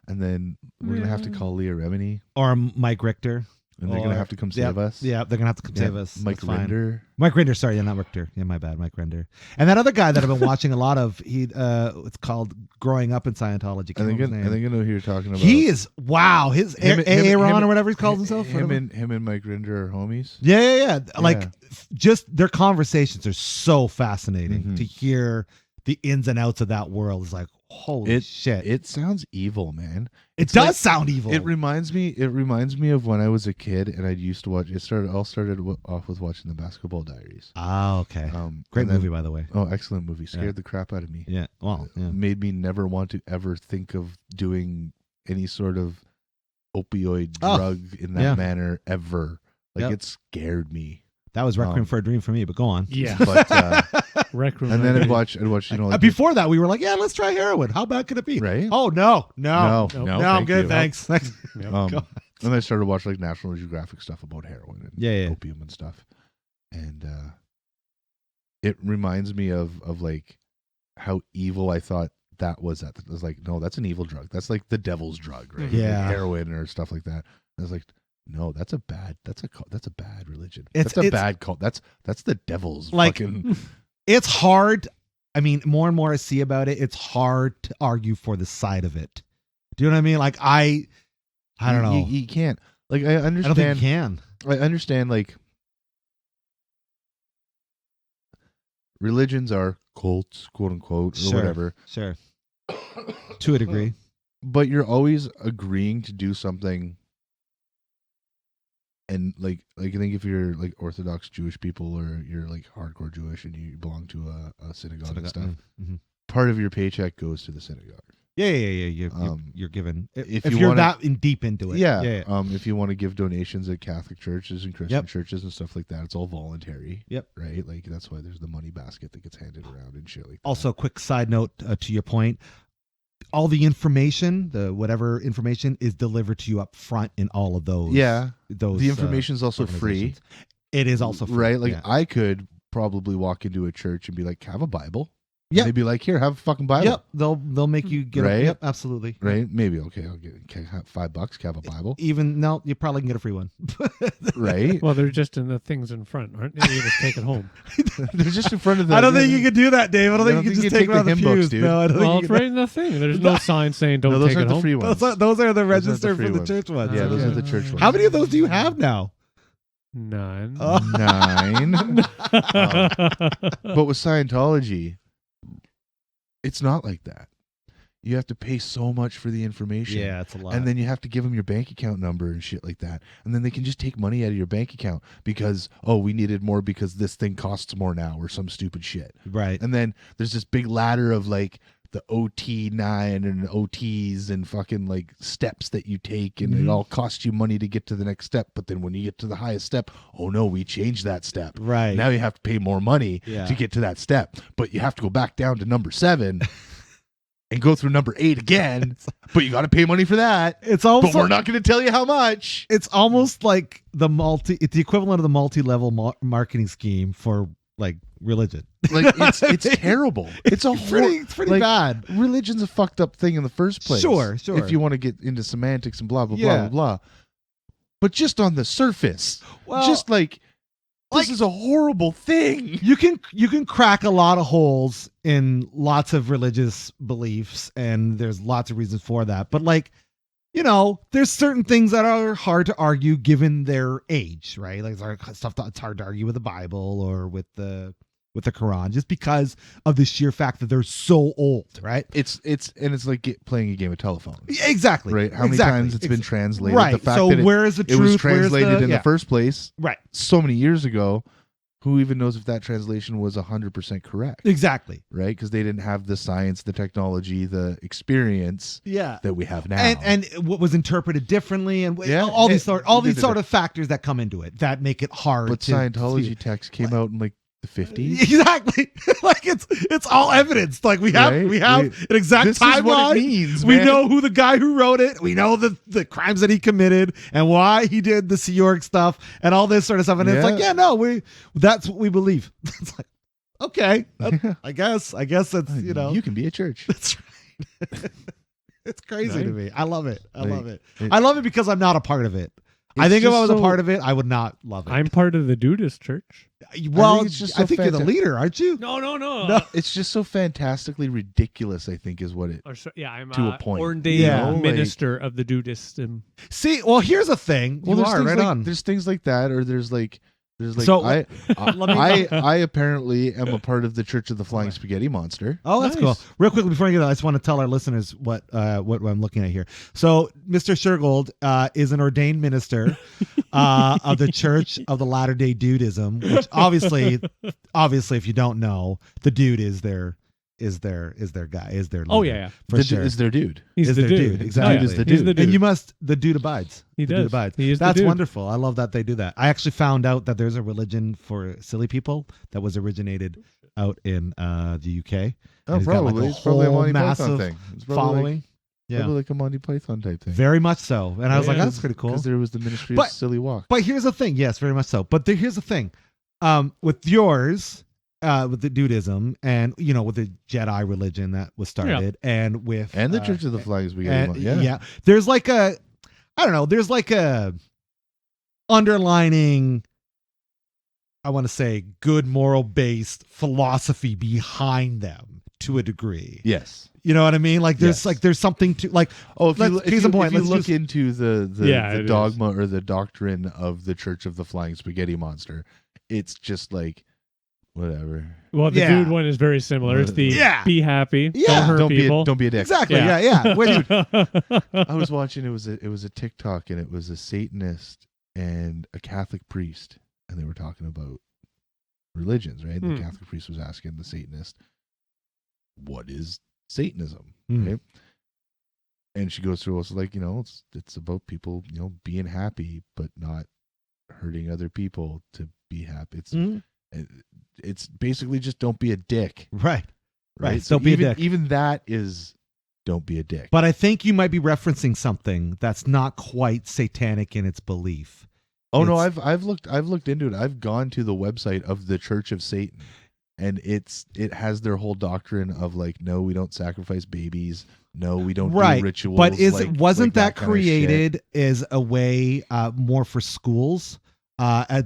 and then we're gonna have to call Leah Remini, Or Mike Richter. and they're Or- gonna have to come save us. Yeah, they're gonna have to come Yeah, save us. Mike That's fine. Render. Mike Render, sorry, yeah, not Richter. Yeah, my bad, Mike Render. And that other guy that I've been watching a lot of, it's called Growing Up in Scientology. I Can't think remember his name. I know who you're talking about. He is his Him- Aaron him- or whatever he calls himself. Him whatever. and Mike Render are homies. Yeah. Like Yeah. just their conversations are so fascinating Mhm. to hear the ins and outs of that world. Is like holy shit. It sounds evil, man. It it's does like- sound evil. It reminds me of when I was a kid and I used to watch. It started off with watching the Basketball Diaries. Okay. Great and then- movie, by the way. Oh, excellent movie. Scared Yeah. the crap out of me. Yeah. Well. Yeah. Made me never want to ever think of doing any sort of opioid Oh, drug in that yeah. manner ever. Like Yep. it scared me. That was Requiem for a Dream for me. But go on. Yeah. But Rec room. and then I'd right? watch you know like Before that, we were like, yeah, let's try heroin. How bad could it be? right. Oh no, no, no, no, I'm thank good, you. thanks. Thanks. Yep. Go. And I started watching like National Geographic stuff about heroin and Yeah. opium and stuff. And it reminds me of like how evil I thought that was. It was like, no, that's an evil drug. That's like the devil's drug, right? Yeah. Like heroin or stuff like that. I was like, no, that's a bad religion. It's- That's a it's- bad cult. That's the devil's Like- fucking It's hard. I mean, more and more I see about it, it's hard to argue for the side of it. Do you know what I mean? Like I don't know. You can't. Like I I don't think understand. you can. I understand like religions are cults, quote unquote, or Sure. whatever. Sure. To a degree. But you're always agreeing to do something. And like I think if you're like Orthodox Jewish people or you're like hardcore Jewish and you belong to a synagogue and stuff, Mm-hmm. part of your paycheck goes to the synagogue. Yeah. You're given if if you you're wanna- that deep into it. Yeah. Yeah. If you want to give donations at Catholic churches and Christian Yep. churches and stuff like that, it's all voluntary. Yep. Right? Like that's why there's the money basket that gets handed around and shit like that. Also, quick side note to your point. All the information, the whatever information, is delivered to you up front in all of those. yeah. Those The information is also free. organizations. It is also free. Right? Like yeah. I could probably walk into a church and be like, have a Bible. And Yep. they'd be like, here, have a fucking Bible. Yep. They'll make you get Right? Yep, absolutely. Right? Maybe, okay, I'll get $5 to have a Bible. Even no, you probably can get a free one. Right? Well, they're just in the things in front, aren't they? You just take it home. They're just in front of the... I don't think you can do that, Dave. I don't think you can just take them out of the hymn books, pews. dude. No, I don't Well, think it's you right in the thing. There's no sign saying don't No, those take aren't it the home. free ones. those are the Those registered free for the ones. church ones. Yeah, those Okay. are the church ones. How many of those do you have now? None. Oh. 9. But with Scientology, it's not like that. You have to pay so much for the information. Yeah, it's a lot. And then you have to give them your bank account number and shit like that. And then they can just take money out of your bank account because, oh, we needed more because this thing costs more now or some stupid shit. right. And then there's this big ladder of like the OT9 and OTs and fucking like steps that you take, and it all costs you money to get to the next step. But then when you get to the highest step, oh no, we changed that step. Right. Now you have to pay more money Yeah. to get to that step. But you have to go back down to number 7 and go through number 8 again. But you got to pay money for that. It's almost But we're not going to tell you how much. it's almost like it's the equivalent of the multi-level marketing scheme for like religion. Like it's terrible. It's pretty bad. Religion's a fucked up thing in the first place. Sure. If you want to get into semantics and blah blah Yeah. blah blah blah. But just on the surface, Well, just like this like- is a horrible thing. you can crack a lot of holes in lots of religious beliefs, and there's lots of reasons for that. But like, there's certain things that are hard to argue given their age, right? Like there's stuff that's hard to argue with the Bible or with the Quran, just because of the sheer fact that they're so old, right? It's like playing a game of telephone. Exactly. Right? How many times it's been translated? Right. The fact So that where is the it truth? was translated in yeah. the first place Right. so many years ago. Who even knows if that translation was 100% correct? Exactly. Right? Because they didn't have the science, the technology, the experience Yeah. that we have now. And what was interpreted differently, and Yeah, all these it- sort of factors that come into it that make it hard. But to Scientology see. text came out in like the 50s. Exactly. Like it's all evidence. Like we have Right? an exact This timeline. is what it means, We man. know who the guy who wrote it. We know the crimes that he committed and why he did the Sea York stuff and all this sort of stuff. And it's like, that's what we believe. It's like, okay, I guess that's You can be a church. that's right. It's crazy to me. I love it. I love it. it- I love it because I'm not a part of it. I It's think if I just was a so- part of it, I would not love it. I'm part of the Dudist church. well, it's just I so think you're the fantastic. leader, aren't you? No. No. It's just so fantastically ridiculous, I think, is what it. I'm To a point. ordained Yeah. minister of the Dudism. See, well, here's the thing. Well, you there's are things right like, on. There's things like that, or there's like So, I apparently am a part of the Church of the Flying Spaghetti Monster. Oh, that's Nice. cool. Real quickly before I get that, I just want to tell our listeners what I'm looking at here. So, Mr. Shergold is an ordained minister of the Church of the Latter-day Dudism, which obviously, if you don't know, the dude is their guy, is their leader. Oh yeah. for sure. Is their dude. He's Is the their dude. dude, exactly. Dude is the He's dude. the dude. And the dude abides. He The does. dude abides. He is the That's dude. wonderful. I love that they do that. I actually found out that there's a religion for silly people that was originated out in the UK. Oh, And he's got, like, probably. a It's probably a whole Monty Python massive thing. It's probably following. Like, Yeah. probably like a Monty Python type thing. Very much so. And I was like, Yeah. that's pretty cool. Because there was the Ministry But- of Silly Walk. But here's the thing. Yes, very much so. But here's the thing. With yours, with the Dudism and, with the Jedi religion that was started and with... And the Church of the Flying Spaghetti and, Monster. Yeah. There's like a... I don't know. There's like a underlining... I want to say good moral-based philosophy behind them to a degree. Yes. You know what I mean? Like there's Yes. there's something to like. Oh, if Let's- you, case in point, if you let's look use- into the Yeah, it is. dogma or the doctrine of the Church of the Flying Spaghetti Monster, it's just like whatever. Well, the Yeah. dude one is very similar. It's the Yeah. be happy, Yeah. don't hurt Don't people. be a dick. Exactly. Yeah. Yeah. Wait, I was watching. It was a TikTok, and it was a Satanist and a Catholic priest, and they were talking about religions. Right? The Catholic priest was asking the Satanist, "What is Satanism?" Hmm. Right? And she goes through. It's like it's about people being happy, but not hurting other people to be happy. It's basically just don't be a dick. right. Right. So Don't be a even, dick. Even that is don't be a dick. But I think you might be referencing something that's not quite satanic in its belief. Oh no, It's- I've looked into it. I've gone to the website of the Church of Satan. and it has their whole doctrine of like, no, we don't sacrifice babies, no, we don't do rituals. But wasn't that kind of created as a way more for schools?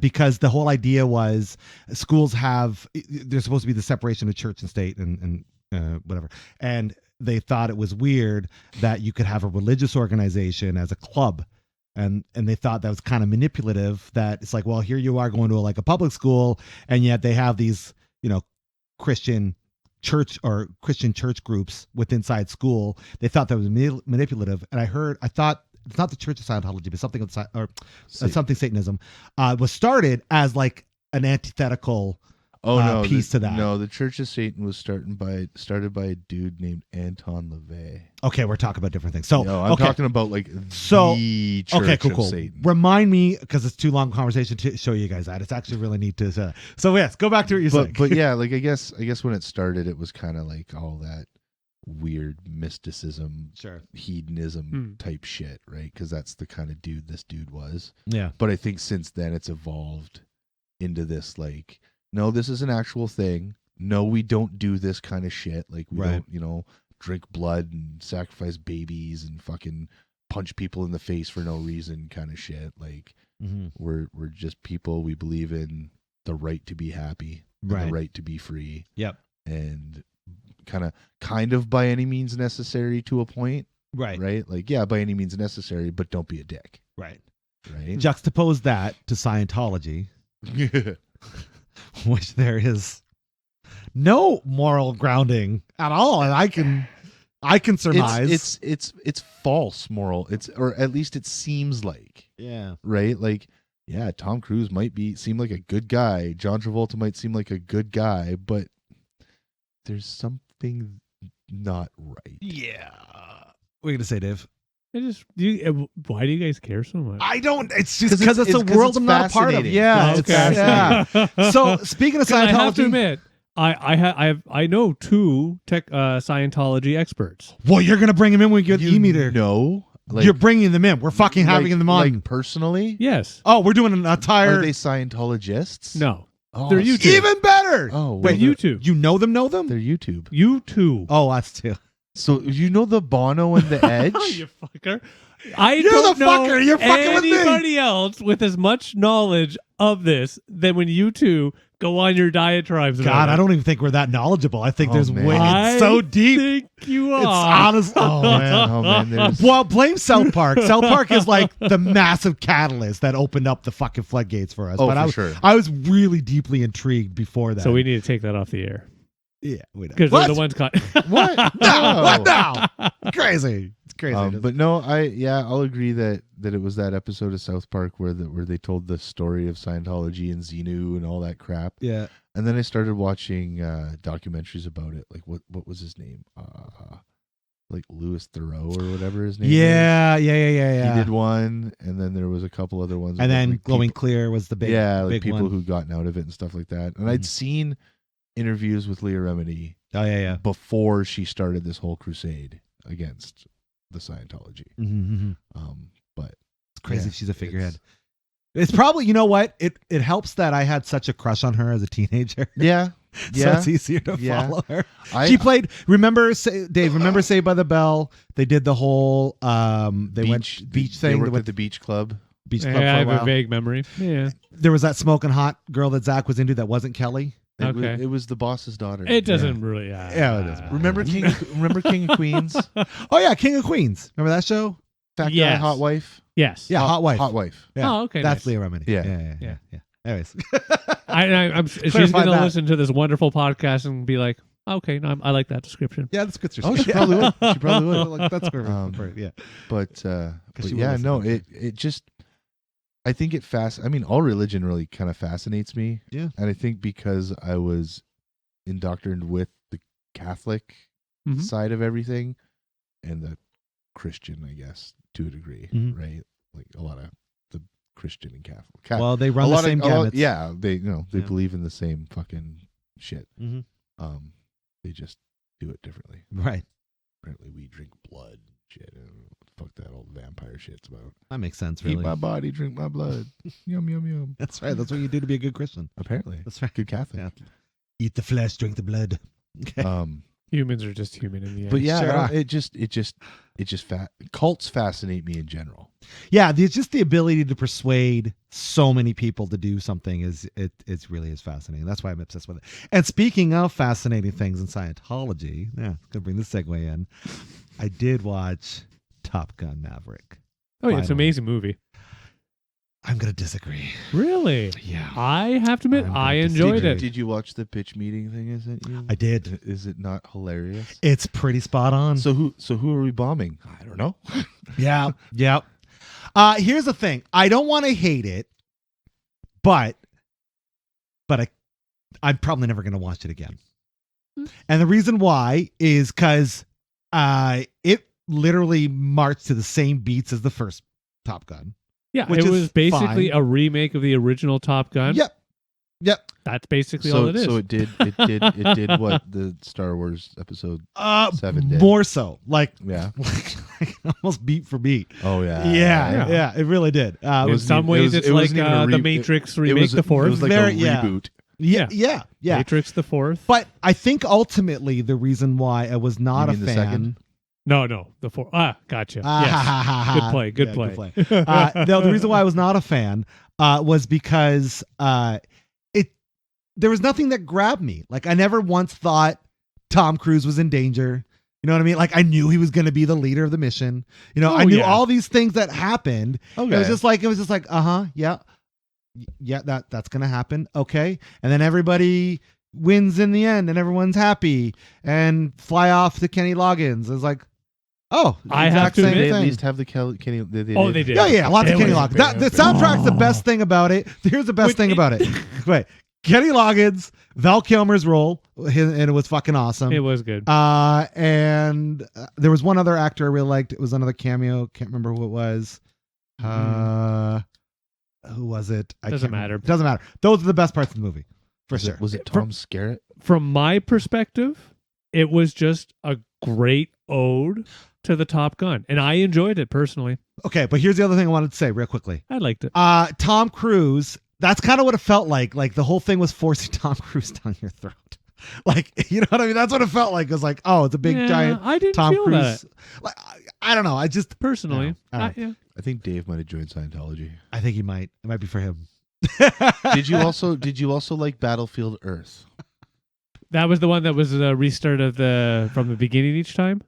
Because the whole idea was schools there's supposed to be the separation of church and state and whatever. And they thought it was weird that you could have a religious organization as a club. And they thought that was kind of manipulative, that it's like, well, here you are going to a public school, and yet they have these, Christian church or Christian church groups inside school. They thought that was manipulative. And I thought it's not the Church of Scientology, but something something Satanism was started as like an antithetical piece to that. No, the Church of Satan was started by a dude named Anton LaVey. Okay, we're talking about different things. So no, I'm talking about the Church of Satan. Remind me, because it's too long a conversation to show you guys that. It's actually really neat to. So yes, go back to what you're saying. But yeah, I guess when it started, it was kind of like all that weird mysticism, hedonism type shit, right? Because that's the kind of dude this dude was. Yeah. But I think since then it's evolved into this like, no, this is an actual thing. No, we don't do this kind of shit. Like we don't, drink blood and sacrifice babies and fucking punch people in the face for no reason kind of shit. Like we're just people. We believe in the right to be happy, and the right to be free. Yep. And kind of by any means necessary to a point. Right. Like, yeah, by any means necessary, but don't be a dick. Right. Juxtapose that to Scientology. Which there is no moral grounding at all, and I can surmise it's false moral. Or at least it seems like. Yeah. Right? Like, yeah, Tom Cruise might seem like a good guy. John Travolta might seem like a good guy, but there's something not right. Yeah. What are you gonna say, Dave? Why do you guys care so much? I don't. It's just because it's a world I'm not a part of. Yeah. Okay. Yeah. So speaking of Scientology, I have to admit, I know two Scientology experts. Well, you're gonna bring them in when we get the e-meter. No. You're bringing them in. We're fucking having them on. Like personally? Yes. Oh, we're doing an entire. Are they Scientologists? No. Oh, they're YouTube. Even better. Oh, but YouTube. You know them? They're YouTube. YouTube. Oh, that's too. So you know the Bono and the Edge? You fucker. You're don't the know fucker. You're fucking with me. Anybody else with as much knowledge of this than when you two go on your diatribes. God, I don't even think we're that knowledgeable. I think there's way. It's so deep. I think you are. It's honest. Oh man. Oh man. Well, blame South Park. South Park is like the massive catalyst that opened up the fucking floodgates for us. Oh, but sure. I was really deeply intrigued before that. So we need to take that off the air. Yeah, we know. Because they're the ones caught. What? No, what now? Crazy. It's crazy. But no, I'll agree that it was that episode of South Park where they told the story of Scientology and Xenu and all that crap. Yeah. And then I started watching documentaries about it. Like what was his name? Like Louis Theroux or whatever his name is. Yeah. He did one, and then there was a couple other ones. And then like Glowing Clear was the big like people one. who'd gotten out of it and stuff like that. And I'd seen interviews with Leah Remini before she started this whole crusade against the Scientology. But it's crazy she's a figurehead. It's probably, you know what? It helps that I had such a crush on her as a teenager. Yeah. So it's easier to follow her. She played, Dave, remember Saved by the Bell? They did the whole beach thing. They worked at the beach club. Beach club I for a have while. a vague memory. Yeah. There was that smoking hot girl that Zach was into that wasn't Kelly. It was the boss's daughter. It doesn't really. Yeah, it doesn't. Remember King of Queens? Oh yeah, King of Queens. Remember that show? Fat guy, hot wife. Yes. Yeah, Hot Wife. Hot wife. Yeah. Oh, okay. That's nice. Leah Remini. Yeah. Anyways, she's going to listen to this wonderful podcast and be like, okay, no, I like that description. yeah, that's good. Oh, she probably would. She probably would. That's perfect. Yeah. But yeah, no, it just. I think all religion really kind of fascinates me. Yeah. And I think because I was indoctrinated with the Catholic side of everything and the Christian, I guess, to a degree, right? Like a lot of the Christian and Catholic. Well, they run the same gamuts. Yeah, they believe in the same fucking shit. They just do it differently. Right. Apparently we drink blood and shit. Fuck that old vampire shit's about. That makes sense, really. Eat my body, drink my blood. Yum, yum, yum. That's right. That's what you do to be a good Christian. Apparently. That's right. Good Catholic. Yeah. Eat the flesh, drink the blood. Okay. Humans are just human in the end. But yeah, Sure are. it just cults fascinate me in general. Yeah, there's just the ability to persuade so many people to do something it's really is fascinating. That's why I'm obsessed with it. And speaking of fascinating things in Scientology, yeah, gonna bring this segue in. I did watch Top Gun Maverick. Oh, yeah, it's an Finally. amazing movie. I'm gonna disagree. Really? Yeah, I have to admit, I'm I gonna enjoyed disagree. it. Did you watch the pitch meeting thing I sent you? I did. Is it not hilarious? It's pretty spot on. So who are we bombing? I don't know. Yeah. Here's the thing. I don't want to hate it, but I'm probably never going to watch it again. And the reason why is because it literally marched to the same beats as the first Top Gun. Yeah, Which it is was basically fine. a remake of the original Top Gun. Yep. That's basically all it is. So it did what the Star Wars episode 7 did. More so, like Yeah. almost beat for beat. Oh yeah. Yeah, it really did. In some ways, it's like the Matrix remake, the fourth. It was like Very- a yeah. reboot. Yeah. Matrix the fourth. But I think ultimately the reason why I was not You a mean the fan. second? No, the fourth. Gotcha. Yes. Good play. Good Yeah, play. No, the reason why I was not a fan was because there was nothing that grabbed me. Like I never once thought Tom Cruise was in danger. You know what I mean? Like I knew he was going to be the leader of the mission. You know, Oh, I knew yeah. all these things that happened. Okay. It was just like yeah, that's going to happen. Okay. And then everybody wins in the end and everyone's happy and fly off to Kenny Loggins. It's like, oh, I exact have to same admit- They at thing. least have the Kenny. They They did. Yeah, lots It of Kenny was Loggins. The soundtrack's the best thing about it. Here's the best thing about it. Wait, Kenny Loggins, Val Kilmer's role, and it was fucking awesome. It was good. And there was one other actor I really liked. It was another cameo. Can't remember who it was. Who was it? Doesn't matter. Doesn't matter. Those are the best parts of the movie, for sure. Was it Tom Skerritt? From my perspective, it was just a great ode to the Top Gun, and I enjoyed it personally. Okay, but here's the other thing I wanted to say real quickly. I liked it. Tom Cruise, that's kind of what it felt like. Like the whole thing was forcing Tom Cruise down your throat. Like, you know what I mean? That's what it felt like. It was like, oh, it's a big Yeah, giant I didn't Tom feel Cruise. that Like, I don't know. I just personally. I don't know. Yeah. I think Dave might have joined Scientology. I think he might. It might be for him. Did you also like Battlefield Earth? That was the one that was a restart of from the beginning each time,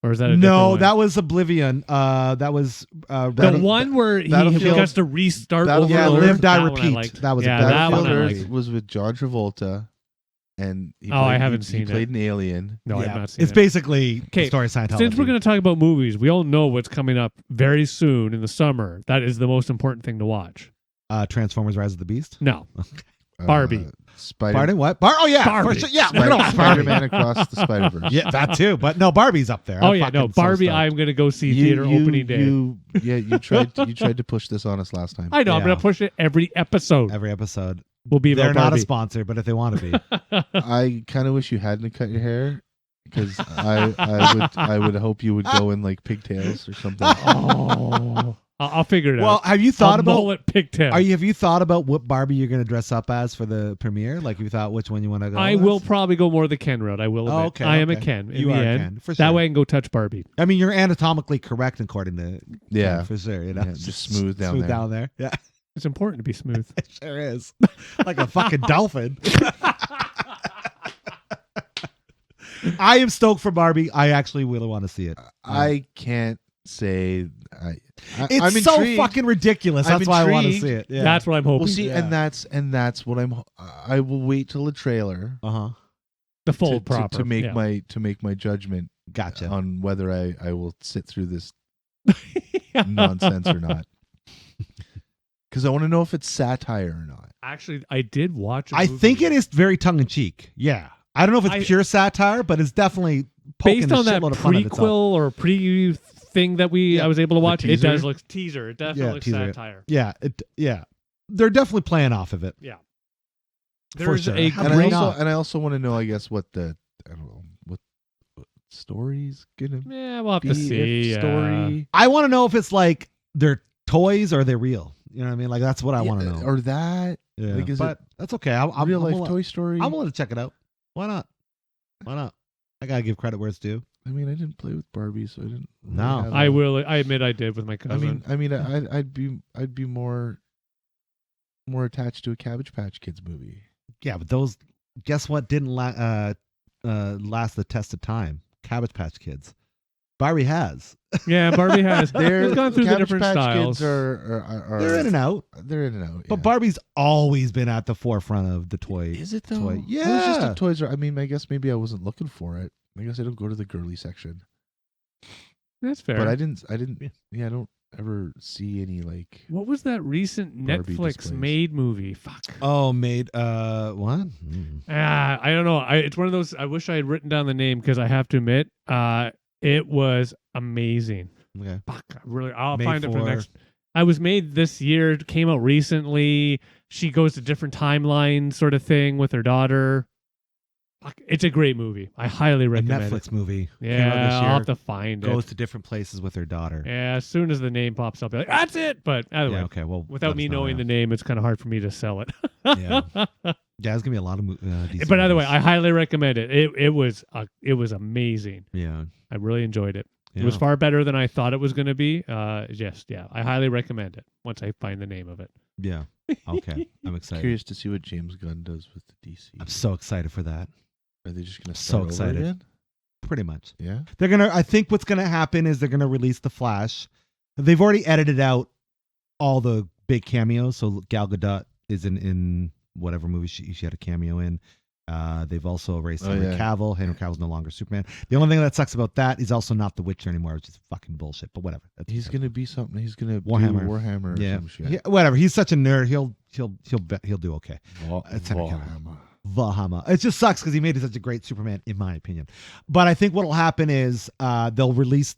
or is that a No, different one? that was Oblivion. That was the one where he Battlefield- gets to restart Battlefield- over yeah, and over. Live, Die, That one I Repeat. liked. That was Yeah, a better that one Battlefield I Earth liked. was with John Travolta, and he Oh, I played- haven't he seen it. played an alien. No, Yeah. I've not seen It's it. basically the Okay, story of Scientology. Since we're going to talk about movies, we all know what's coming up very soon in the summer. That is the most important thing to watch. Transformers: Rise of the Beast. No, Barbie. Pardon? What? Oh yeah, Barbie. for sure. Yeah, we're gonna watch Barbie. Spider-Man Across the Spider-Verse. Yeah, that too. But no, Barbie's up there. Oh I'm yeah, no, fucking so Barbie. stoked. I'm going to go see theater opening day. You tried to push this on us last time. I know. I'm Yeah. going to push it every episode. every episode. Will be about They're not a Barbie. sponsor, but if they want to be, I kind of wish you hadn't cut your hair because I would hope you would go in like pigtails or something. Oh, I'll figure it well, out. have you thought about? mullet pigtail? Have you thought about what Barbie you're going to dress up as for the premiere? Like, you thought which one you want to go? I with? will probably go more the Ken route. I will. Oh, admit. okay, I am a okay. Ken. In You the are a end. Ken, for sure. That way I can go touch Barbie. I mean, you're anatomically correct according to Yeah. Ken, for sure. You know, Yeah, just smooth down there. down there. Yeah, It's important to be smooth. it sure is. Like a fucking dolphin. I am stoked for Barbie. I actually really want to see it. I can't say It's I'm so intrigued. fucking ridiculous. I'm That's why I want to intrigued. see it. Yeah. That's what I'm hoping. Well, see, Yeah. and that's what I will wait till the trailer Uh-huh. the full to proper make yeah. my judgment Gotcha. on whether I will sit through this nonsense or not. Because I want to know if it's satire or not. Actually, I did watch. I think it is very tongue in cheek. Yeah. I don't know if it's pure satire, but it's definitely poking based a on that shitload of fun at itself. prequel or pre thing that I was able to watch. It teaser? does look teaser. It definitely looks teaser. satire. Yeah. They're definitely playing off of it. Yeah. For There's sure. a How And great- I also want to know, I guess, what the I don't know what story's gonna Yeah, we'll have be. to see. If story. I want to know if it's like they're toys or they're real. You know what I mean? Like that's what I want to know. Or that. Yeah. Like, is but that's okay. I'm real life willing- Toy Story? I'm willing to check it out. Why not? Why not? I gotta give credit where it's due. I mean, I didn't play with Barbie, so I didn't. really No. have I a- will. I admit I did with my cousin. I'd be more attached to a Cabbage Patch Kids movie. Yeah, but those, guess what? Didn't last the test of time. Cabbage Patch Kids. Barbie has. Yeah, Barbie has. They're It's gone through the Cabbage different Patch styles. Kids are They're in and out. They're in and out. But yeah. Barbie's always been at the forefront of the toy. Is it though? toy. Well, it's just Yeah. a Toys R. I mean, I guess maybe I wasn't looking for it. I guess I don't go to the girly section. That's fair. But I didn't. Yeah. Yeah, I don't ever see any like. What was that recent Barbie Netflix displays. made movie? Fuck. Oh, made what? I don't know. It's one of those. I wish I had written down the name because I have to admit, it was amazing. Okay. Fuck. I'll Made find it for the for- next. I was made this year. It came out recently. She goes to different timelines, sort of thing, with her daughter. Fuck, it's a great movie. I highly A recommend Netflix it. movie. Came Yeah, out this I'll year. have to find Goes it. to different places with her daughter. Yeah, as soon as the name pops up, they're like, that's it. But either way, Yeah, okay. Well, without me knowing the name, it's kind of hard for me to sell it. Yeah. Yeah, there's gonna be a lot of these. But either way, movies. I highly recommend it. It was amazing. Yeah. I really enjoyed it. Yeah. It was far better than I thought it was going to be. Just yeah, I highly recommend it once I find the name of it. Yeah. Okay. I'm excited. Curious to see what James Gunn does with the DC. I'm so excited for that. Are they just gonna so start over excited. again? Pretty much. Yeah. They're gonna. I think what's gonna happen is they're gonna release the Flash. They've already edited out all the big cameos. So Gal Gadot is in whatever movie she had a cameo in. They've also erased Henry yeah. Cavill. Henry Cavill's no longer Superman. The only thing that sucks about that is also not The Witcher anymore, which is fucking bullshit. But whatever. That's He's gonna be something. He's gonna Warhammer. do Warhammer. Or yeah. some shit. Yeah, whatever. He's such a nerd. He'll do okay. It's Henry Cavill. Warhammer. Valhalla. It just sucks because he made such a great Superman, in my opinion. But I think what'll happen is they'll release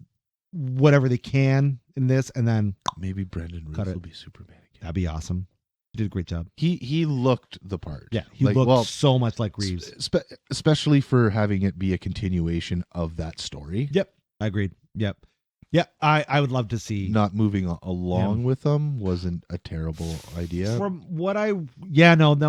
whatever they can in this, and then Maybe Brendan Cut Roos it. will be Superman again. that'd be awesome. You did a great job. He looked the part. Yeah, he Like, looked well, so much like Reeves. especially for having it be a continuation of that story. Yep, I agreed. Yep. Yeah, I would love to see. Not moving along with them wasn't a terrible idea. From what no,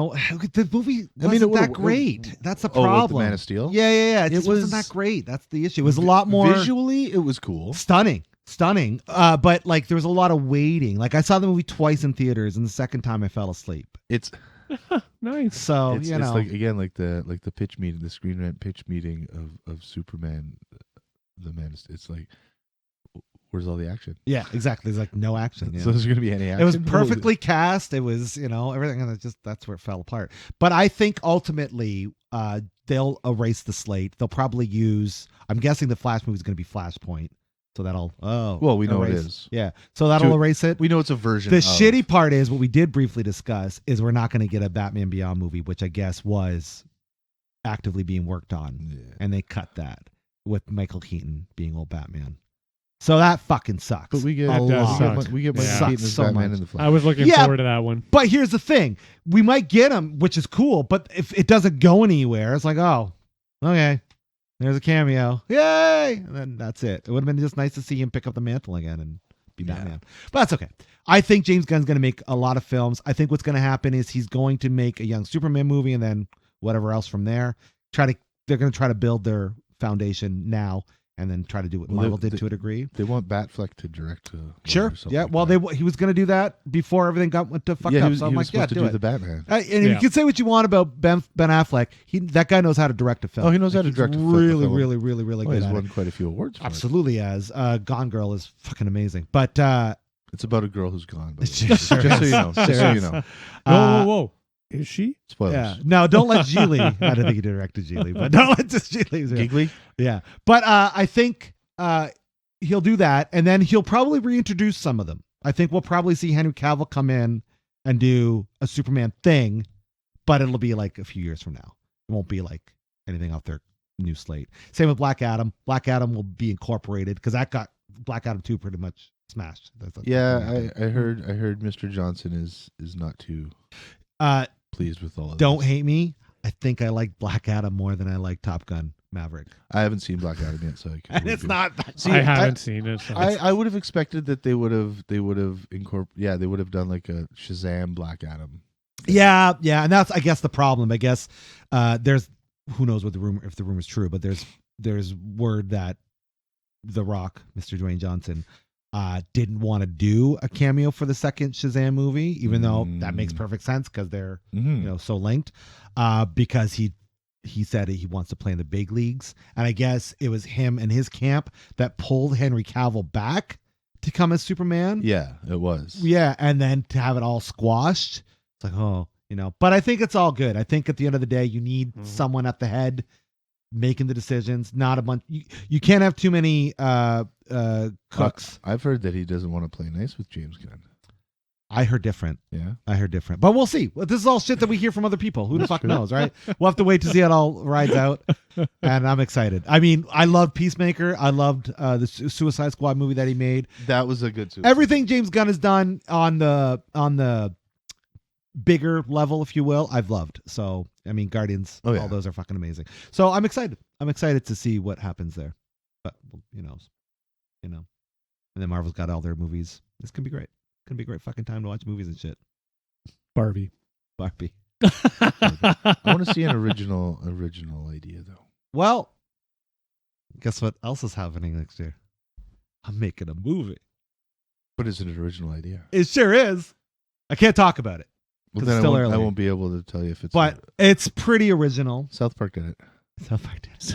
the movie wasn't it that would've- great. That's the Oh, with the problem. Man of Steel? Yeah. It It just wasn't was- that great. That's the issue. It was a lot more Visually, it was cool. stunning. But like there was a lot of waiting. Like I saw the movie twice in theaters, and the second time I fell asleep. It's Nice. So it's like again like the pitch meeting, the Screen Rant pitch meeting of Superman, the Man. It's like, where's all the action? yeah, exactly. There's like no action. Yeah. So there's gonna be any action? It was perfectly cast. It was, everything, and that's where it fell apart. But I think ultimately, they'll erase the slate. They'll probably use. I'm guessing the Flash movie is going to be Flashpoint, so that'll. Well, we know it erase- is. Yeah, so that'll So erase it. We know it's a version. The of, shitty part is what we did briefly discuss is we're not going to get a Batman Beyond movie, which I guess was actively being worked on, Yeah. and they cut that with Michael Keaton being old Batman. So that fucking sucks. But we get That does suck. we get Yeah. Michael Sucks Keaton as so Batman much. in the Flash. I was looking Yeah. forward to that one. But here's the thing: we might get him, which is cool. But if it doesn't go anywhere, it's like, oh, okay, there's a cameo, yay, and then that's it. It would have been just nice to see him pick up the mantle again and be Yeah. Batman. But that's okay. I think James Gunn's going to make a lot of films. I think what's going to happen is he's going to make a young Superman movie and then whatever else from there. They're going to try to build their foundation now and then try to do what Well, Marvel they- did to a degree. They want Batfleck to direct. Sure. Yeah. Well, he was going to do that before everything went to fuck yeah, up. he was, So I'm he like, was supposed to do do it. the Batman. And Yeah. you can say what you want about Ben Affleck. That guy knows how to direct a film. Oh, he knows how to He's direct a film. Really, really, really, really Well, good he's at won it. quite a few awards. For it. Absolutely has. Gone Girl is fucking amazing. But It's about a girl who's gone. By the way. Sure just so you know. Just so you know. Whoa. Is she? Spoilers. yeah, no, don't let Geely. I don't think he directed Geely, but don't let this Geely. Giggly. Yeah, but I think he'll do that, and then he'll probably reintroduce some of them. I think we'll probably see Henry Cavill come in and do a Superman thing, but it'll be like a few years from now. It won't be like anything off their new slate. Same with Black Adam. Black Adam will be incorporated because that got Black Adam 2 pretty much smashed. Yeah, I heard Mr. Johnson is not too pleased with all of Don't this. hate me. I think I like Black Adam more than I like Top Gun. Maverick. I haven't seen Black Adam yet, so I can. And it's not. See, I haven't seen it. So I would have expected that they would have incorporated. Yeah, they would have done like a Shazam Black Adam. Yeah, and that's I guess the problem. I guess there's who knows what the rumor if the rumor's true, but there's word that The Rock, Mr. Dwayne Johnson, didn't want to do a cameo for the second Shazam movie, even though that makes perfect sense because they're so linked. Because he said he wants to play in the big leagues, and I guess it was him and his camp that pulled Henry Cavill back to come as Superman. Yeah, it was. Yeah, and then to have it all squashed, it's like But I think it's all good. I think at the end of the day, you need someone at the head making the decisions, not a bunch. You can't have too many cooks. I've heard that he doesn't want to play nice with James Gunn. I heard different. Yeah, I heard different. But we'll see. This is all shit that we hear from other people. Who the fuck knows, right? We'll have to wait to see how it all rides out. And I'm excited. I mean, I loved Peacemaker. I loved the Suicide Squad movie that he made. That was a good. Everything James Gunn has done on the bigger level, if you will, I've loved. So I mean, Guardians, all those are fucking amazing. So I'm excited. I'm excited to see what happens there. But who knows? And then Marvel's got all their movies. This can be great. It's gonna be a great fucking time to watch movies and shit. Barbie. I want to see an original idea though. Well, guess what else is happening next year? I'm making a movie. But is it an original idea? It sure is. I can't talk about it. Well, It's then still I early. won't be able to tell you if it's. But it's pretty original. South Park did it. South Park did it.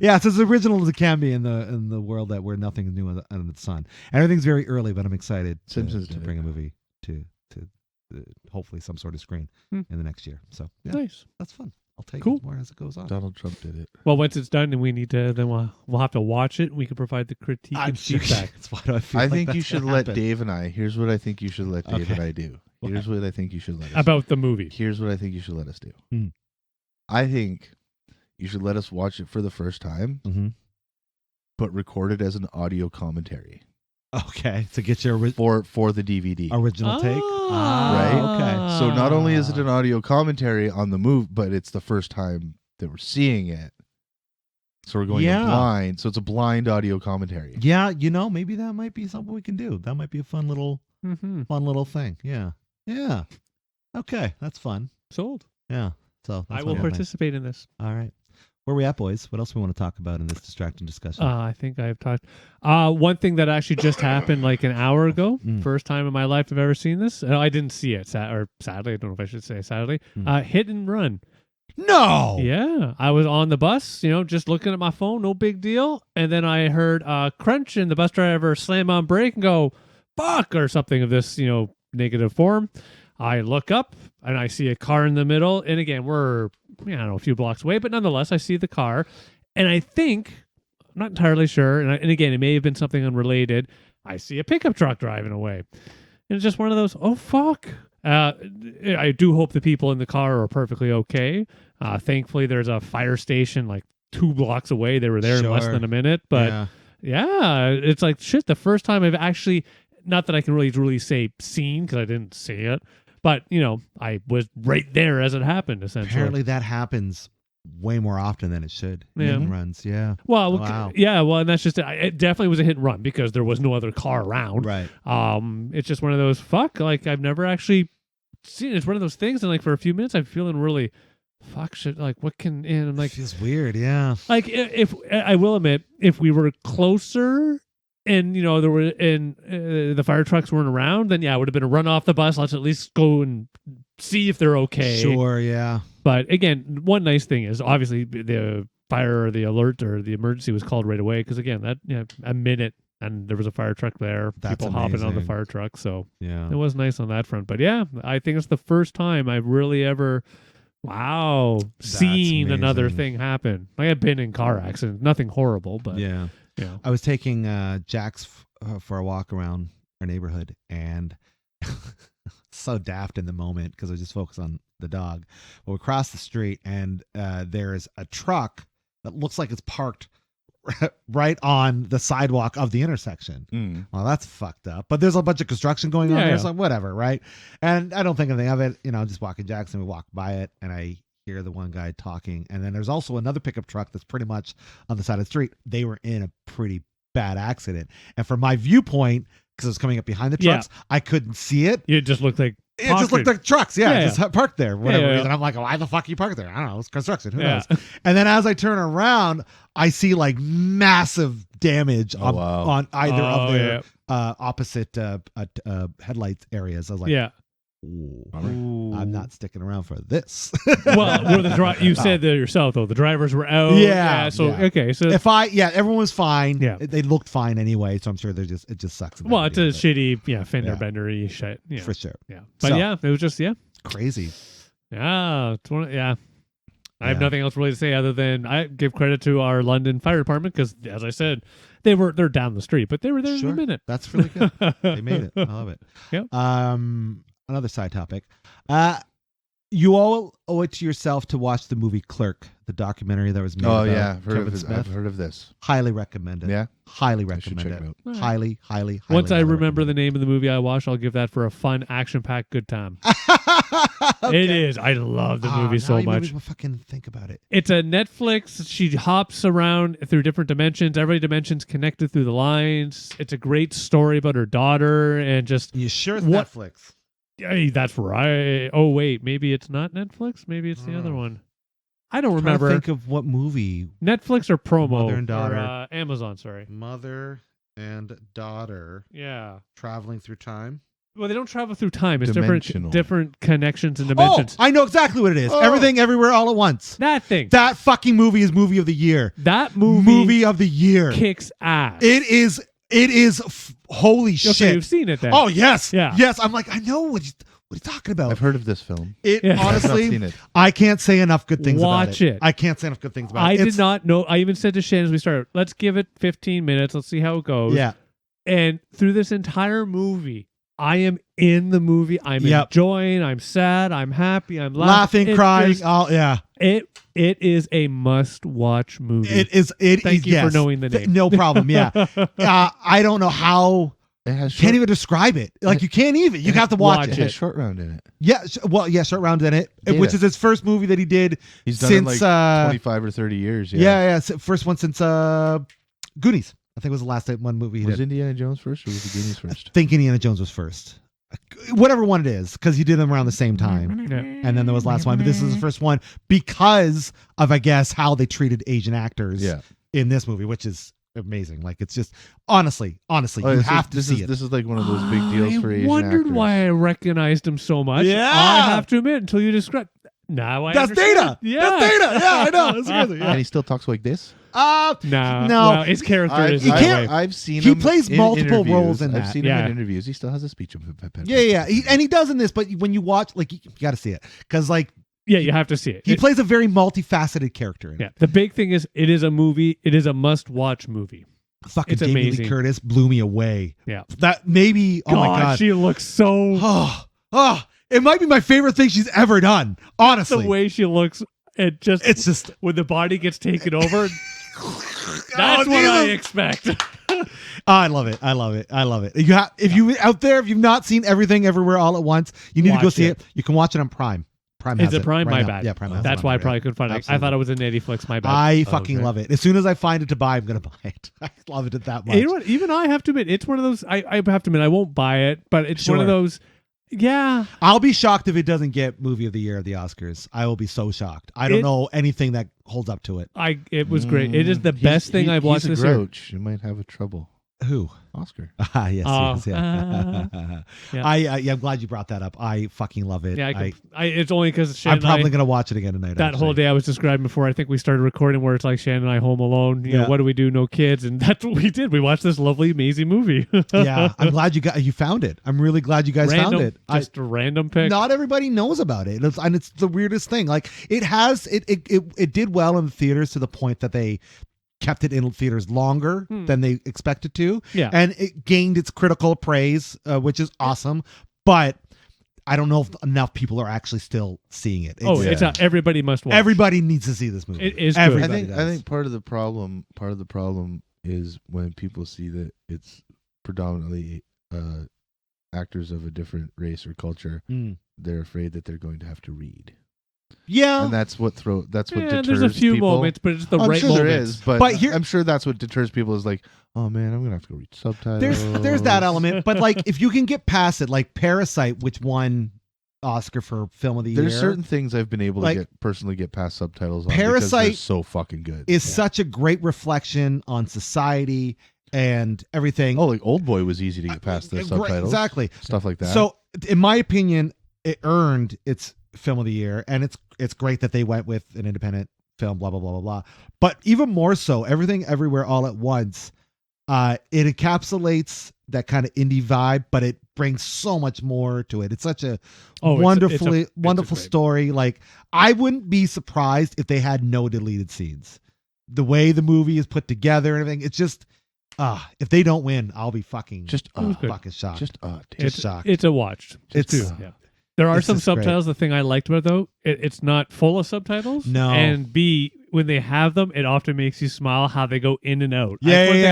Yeah, it's as original as it can be in the world that where nothing is new under the sun. And everything's very early, but I'm excited to bring a movie to hopefully some sort of screen in the next year. So yeah, nice. That's fun. I'll take Cool. it more as it goes on. Donald Trump did it. Well, once it's done, and we need to, then we'll have to watch it. And we can provide the critique I'm and sure. feedback. That's why do I feel I like think that's you should gonna let happen. Dave and I. Here's what I think you should let Dave and I do. Here's what I think you should let us About the movie. Here's what I think you should let us do. Hmm. I think you should let us watch it for the first time, but record it as an audio commentary. Okay, to get your for the DVD. original take. Right? Okay. So not only is it an audio commentary on the move, but it's the first time that we're seeing it. So we're going in blind. So it's a blind audio commentary. Yeah, maybe that might be something we can do. That might be a fun little thing. Yeah. Yeah. Okay, that's fun. Sold. Yeah. So I will participate in this. All right. Where are we at, boys? What else we want to talk about in this distracting discussion? I think I've talked. One thing that actually just happened like an hour ago. First time in my life I've ever seen this. I didn't see it, sadly. I don't know if I should say sadly. Hit and Run. No. Yeah. I was on the bus, just looking at my phone, no big deal. And then I heard crunch and the bus driver slam on brake and go, fuck, or something of this, negative form. I look up and I see a car in the middle. And again, we're, a few blocks away, but nonetheless, I see the car. And I think, I'm not entirely sure. And again, it may have been something unrelated. I see a pickup truck driving away. And it's just one of those, oh, fuck. I do hope the people in the car are perfectly okay. Thankfully, there's a fire station like 2 blocks away. They were there in less than a minute. But yeah, it's like, shit, the first time I've actually, not that I can really say seen because I didn't see it. But, I was right there as it happened, essentially. Apparently that happens way more often than it should. Yeah. Hit and runs, yeah. Well, wow. Yeah, well, and that's just it definitely was a hit and run because there was no other car around. Right. It's just one of those, like, I've never actually seen it. It's one of those things, and, like, for a few minutes, I'm feeling really, fuck shit, like, what can, and I'm like. It feels weird, yeah. Like, if I will admit, if we were closer and, there were, and the fire trucks weren't around, then, yeah, it would have been a run off the bus. Let's at least go and see if they're okay. Sure, yeah. But again, one nice thing is obviously the fire or the alert or the emergency was called right away. Because again, that a minute and there was a fire truck there. That's people hopping on the amazing. fire truck. So Yeah. it was nice on that front. But yeah, I think it's the first time I've really ever, seen another amazing. thing happen. Like I've been in car accidents, nothing horrible, but Yeah. I was taking Jax for a walk around our neighborhood, and so daft in the moment because I was just focused on the dog. Well, we crossed the street, and there's a truck that looks like it's parked right on the sidewalk of the intersection. Well, that's fucked up. But there's a bunch of construction going on there, so whatever, right? And I don't think anything of it. I'm just walking Jackson. We walk by it, and I hear the one guy talking. And then there's also another pickup truck that's pretty much on the side of the street. They were in a pretty bad accident. And from my viewpoint, because it was coming up behind the trucks, I couldn't see it. It just looked like It just looked like trucks. Yeah, Yeah, just parked there. Whatever Yeah, yeah. reason. I'm like, why the fuck you parked there? I don't know. It's construction. Who Yeah. knows? And then as I turn around, I see like massive damage Oh, wow. on either of Oh, their opposite headlights areas. I was like, yeah. ooh, Ooh. I'm not sticking around for this. Well, were you said that yourself though. The drivers were out. Yeah, So yeah. okay. So Everyone was fine. Yeah. They looked fine anyway. So I'm sure it just sucks. well, it's a shitty fender Yeah. bendery shit. Yeah. for sure. Yeah. But So- yeah, it was just Crazy. Yeah. I have Yeah. nothing else really to say other than I give credit to our London Fire Department because, as I said, they're down the street, but they were there in Sure. a minute. That's really good. They made it. I love it. Yep. Another side topic. You all owe it to yourself to watch the movie Clerk, the documentary that was made Oh about yeah, Kevin Smith. I've heard of this. Highly recommend it. Yeah, Highly I should recommend check it. it out. All right. Highly, highly. Once I highly remember the recommend name of the movie I watched, I'll give that for a fun, action-packed good time. it. Okay. It is. I love the movie now so you made much. me fucking think about it. It's a Netflix. She hops around through different dimensions. Every dimension's connected through the lines. It's a great story about her daughter and just You sure it's What- Netflix? hey, that's right. Oh wait, maybe it's not Netflix. Maybe it's the other one. I don't I'm trying to remember. think of what movie. Netflix or promo Mother and daughter. or Amazon. Sorry. Mother and daughter Yeah. traveling through time. Well, they don't travel through time. It's Dimensional. different connections and dimensions. Oh, I know exactly what it is. Oh. Everything, everywhere, all at once. That thing. That fucking movie is movie of the year. That movie of the year. kicks ass. It is. Holy Okay, shit. you've seen it then. Oh yes. Yeah. Yes. I'm like, I know what he's talking about. I've heard of this film. It Yeah. I've not honestly, seen it. I can't say enough good things about Watch it. it. I can't say enough good things about I it. did not know. I even said to Shannon as we started, let's give it 15 minutes. Let's see how it goes. Yeah. And through this entire movie, I am in the movie. I'm Yep. enjoying. I'm sad. I'm happy. I'm Laughing, It's crying. just- Oh yeah. it is a must-watch movie. It is. It Thank is, you for yes. knowing the name. No problem. Yeah. I don't know how. It has Can't even describe it. Like you can't even. You have to watch Watch it. it has short round in it. Yeah. Short round in it, Yeah. which is his first movie that he did He's done since it like 25 or 30 years. Yeah. First one since Goonies. I think it was the last one movie he Was did. Indiana Jones first or was the Goonies I first? think Indiana Jones was first. Whatever one it is, because he did them around the same time. Yeah. And then there was the last one. But this is the first one because of, I guess, how they treated Asian actors Yeah. in this movie, which is amazing. Like, it's just, honestly, Oh, you have to see it. This is like one of those big deals for Asian I wondered actors. why I recognized him so much. Yeah. I have to admit, until you describe. Now I That's understand. Data. Yeah. That's Data. Yeah, I know. It's crazy. And Yeah. he still talks like this. No. No. Well, his character is You that can't- way. I've seen He him plays in multiple interviews. roles in I've that. seen Yeah. him in interviews. He still has a speech impediment. Yeah. And he does in this, but when you watch, like, you got to see it. Because, like, Yeah, you have to see it. he plays a very multifaceted character in Yeah. it. The big thing is it is a movie. It is a must-watch movie. Fucking It's Jamie amazing. Lee Curtis blew me away. Yeah. That maybe, oh my God. She looks so. It might be my favorite thing she's ever done. Honestly. The way she looks, it's just when the body gets taken over. That's what I Jesus. expect. I love it. I love it. I love it. If you out there, if you've not seen Everything Everywhere All at Once, you need to go Watch see it. it. You can watch it on Prime. Prime Is has it Prime? right My now. bad. Yeah, Prime has That's it why I on probably there. couldn't find it. I Absolutely. thought it was in Netflix. My bad. I fucking love it. As soon as I find it to buy, I'm gonna buy it. I love it that much. You know what? Even I have to admit, it's one of those. I have to admit, I won't buy it, but it's one of Sure. those. Yeah, I'll be shocked if it doesn't get Movie of the Year at the Oscars. I will be so shocked. I don't It- know anything that holds up to it. it was great. It is the He's- best thing I've watched he's this a year. grouch. You might have a trouble. Who? Oscar. Yes, Oh, yes, yeah. yeah. I'm glad you brought that up. I fucking love it. Yeah, it's only because I'm probably gonna watch it again tonight. that whole day I was describing before I think we started recording where it's like Shannon and I home alone. You know, Yeah. what do we do? No kids, and that's what we did. We watched this lovely, amazing movie. Yeah, I'm glad you found it. I'm really glad you guys random, found it. just a random pick. Not everybody knows about it, and it's the weirdest thing. Like it did well in the theaters to the point that they kept it in theaters longer than they expected to. Yeah. And it gained its critical praise, which is awesome. But I don't know if enough people are actually still seeing it. It's everybody must watch. Everybody needs to see this movie. It is good. Everybody I think part of the problem is when people see that it's predominantly actors of a different race or culture, Mm. they're afraid that they're going to have to read. Yeah. and that's what deters there's a few people. moments, but it's the I'm right sure moments. there is, but I'm sure that's what deters people is like, oh man, I'm gonna have to go read subtitles. There's that element, but like if you can get past it, like Parasite, which won Oscar for Film of the Year. There's certain things I've been able to personally get past subtitles on because Parasite they're so fucking good. Is such a great reflection on society and everything. Oh, like Oldboy was easy to get past the subtitles. Exactly. Stuff like that. So, in my opinion, it earned its Film of the Year, and it's great that they went with an independent film, blah, blah, blah, blah, blah. But even more so, Everything Everywhere All at Once, it encapsulates that kind of indie vibe, but it brings so much more to it. It's such a wonderful story. Like, I wouldn't be surprised if they had no deleted scenes. The way the movie is put together and everything, it's just, if they don't win, I'll be fucking fucking shocked. It's shocked. It's a watch. There are some subtitles. Great. The thing I liked about it, though, it's not full of subtitles. No. And B, when they have them, it often makes you smile how they go in and out. Yeah, That's one thing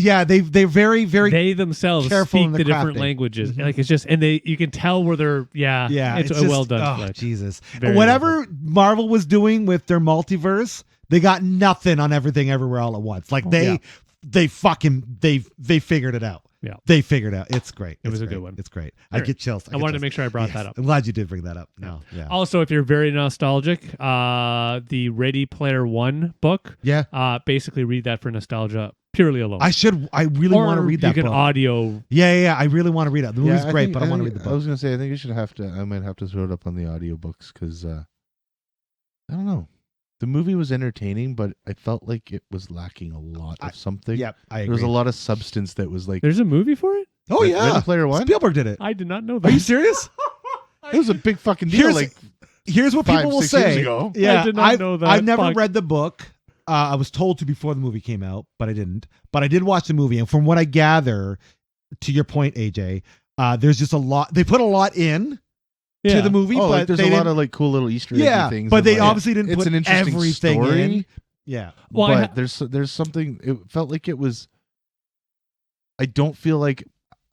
yeah. I love. They're very, very they themselves careful speak the different languages. Mm-hmm. Like it's just, and you can tell where they're it's a well done flick. Jesus. Very Whatever Marvel was doing with their multiverse, they got nothing on Everything Everywhere All at Once. Like they figured it out. Yeah. They figured out. It's great. It was a good one. It's great. I get chills. I wanted to make sure I brought that up. I'm glad you did bring that up. No. Yeah. Also, if you're very nostalgic, the Ready Player One book. Yeah. Basically read that for nostalgia purely alone. I really want to read that you can book. audio. Yeah. I really want to read it. The movie's great, but I want to read the book. I was going to say, I think I might have to throw it up on the audiobooks because, I don't know. The movie was entertaining, but I felt like it was lacking a lot of something. Yep, I agree. There was a lot of substance that was like... There's a movie for it? Oh, yeah. Ready Player One? Spielberg did it. I did not know that. Are you serious? It was a big fucking deal. Here's what people will say. Years ago. Yeah, I did not know that. I've never read the book. I was told to before the movie came out, but I didn't. But I did watch the movie, and from what I gather, to your point, AJ, there's just a lot. They put a lot in to the movie, but there's a lot of like cool little Easter egg things. But they obviously didn't put an interesting everything story. in. Yeah, well, but there's something. It felt like it was. I don't feel like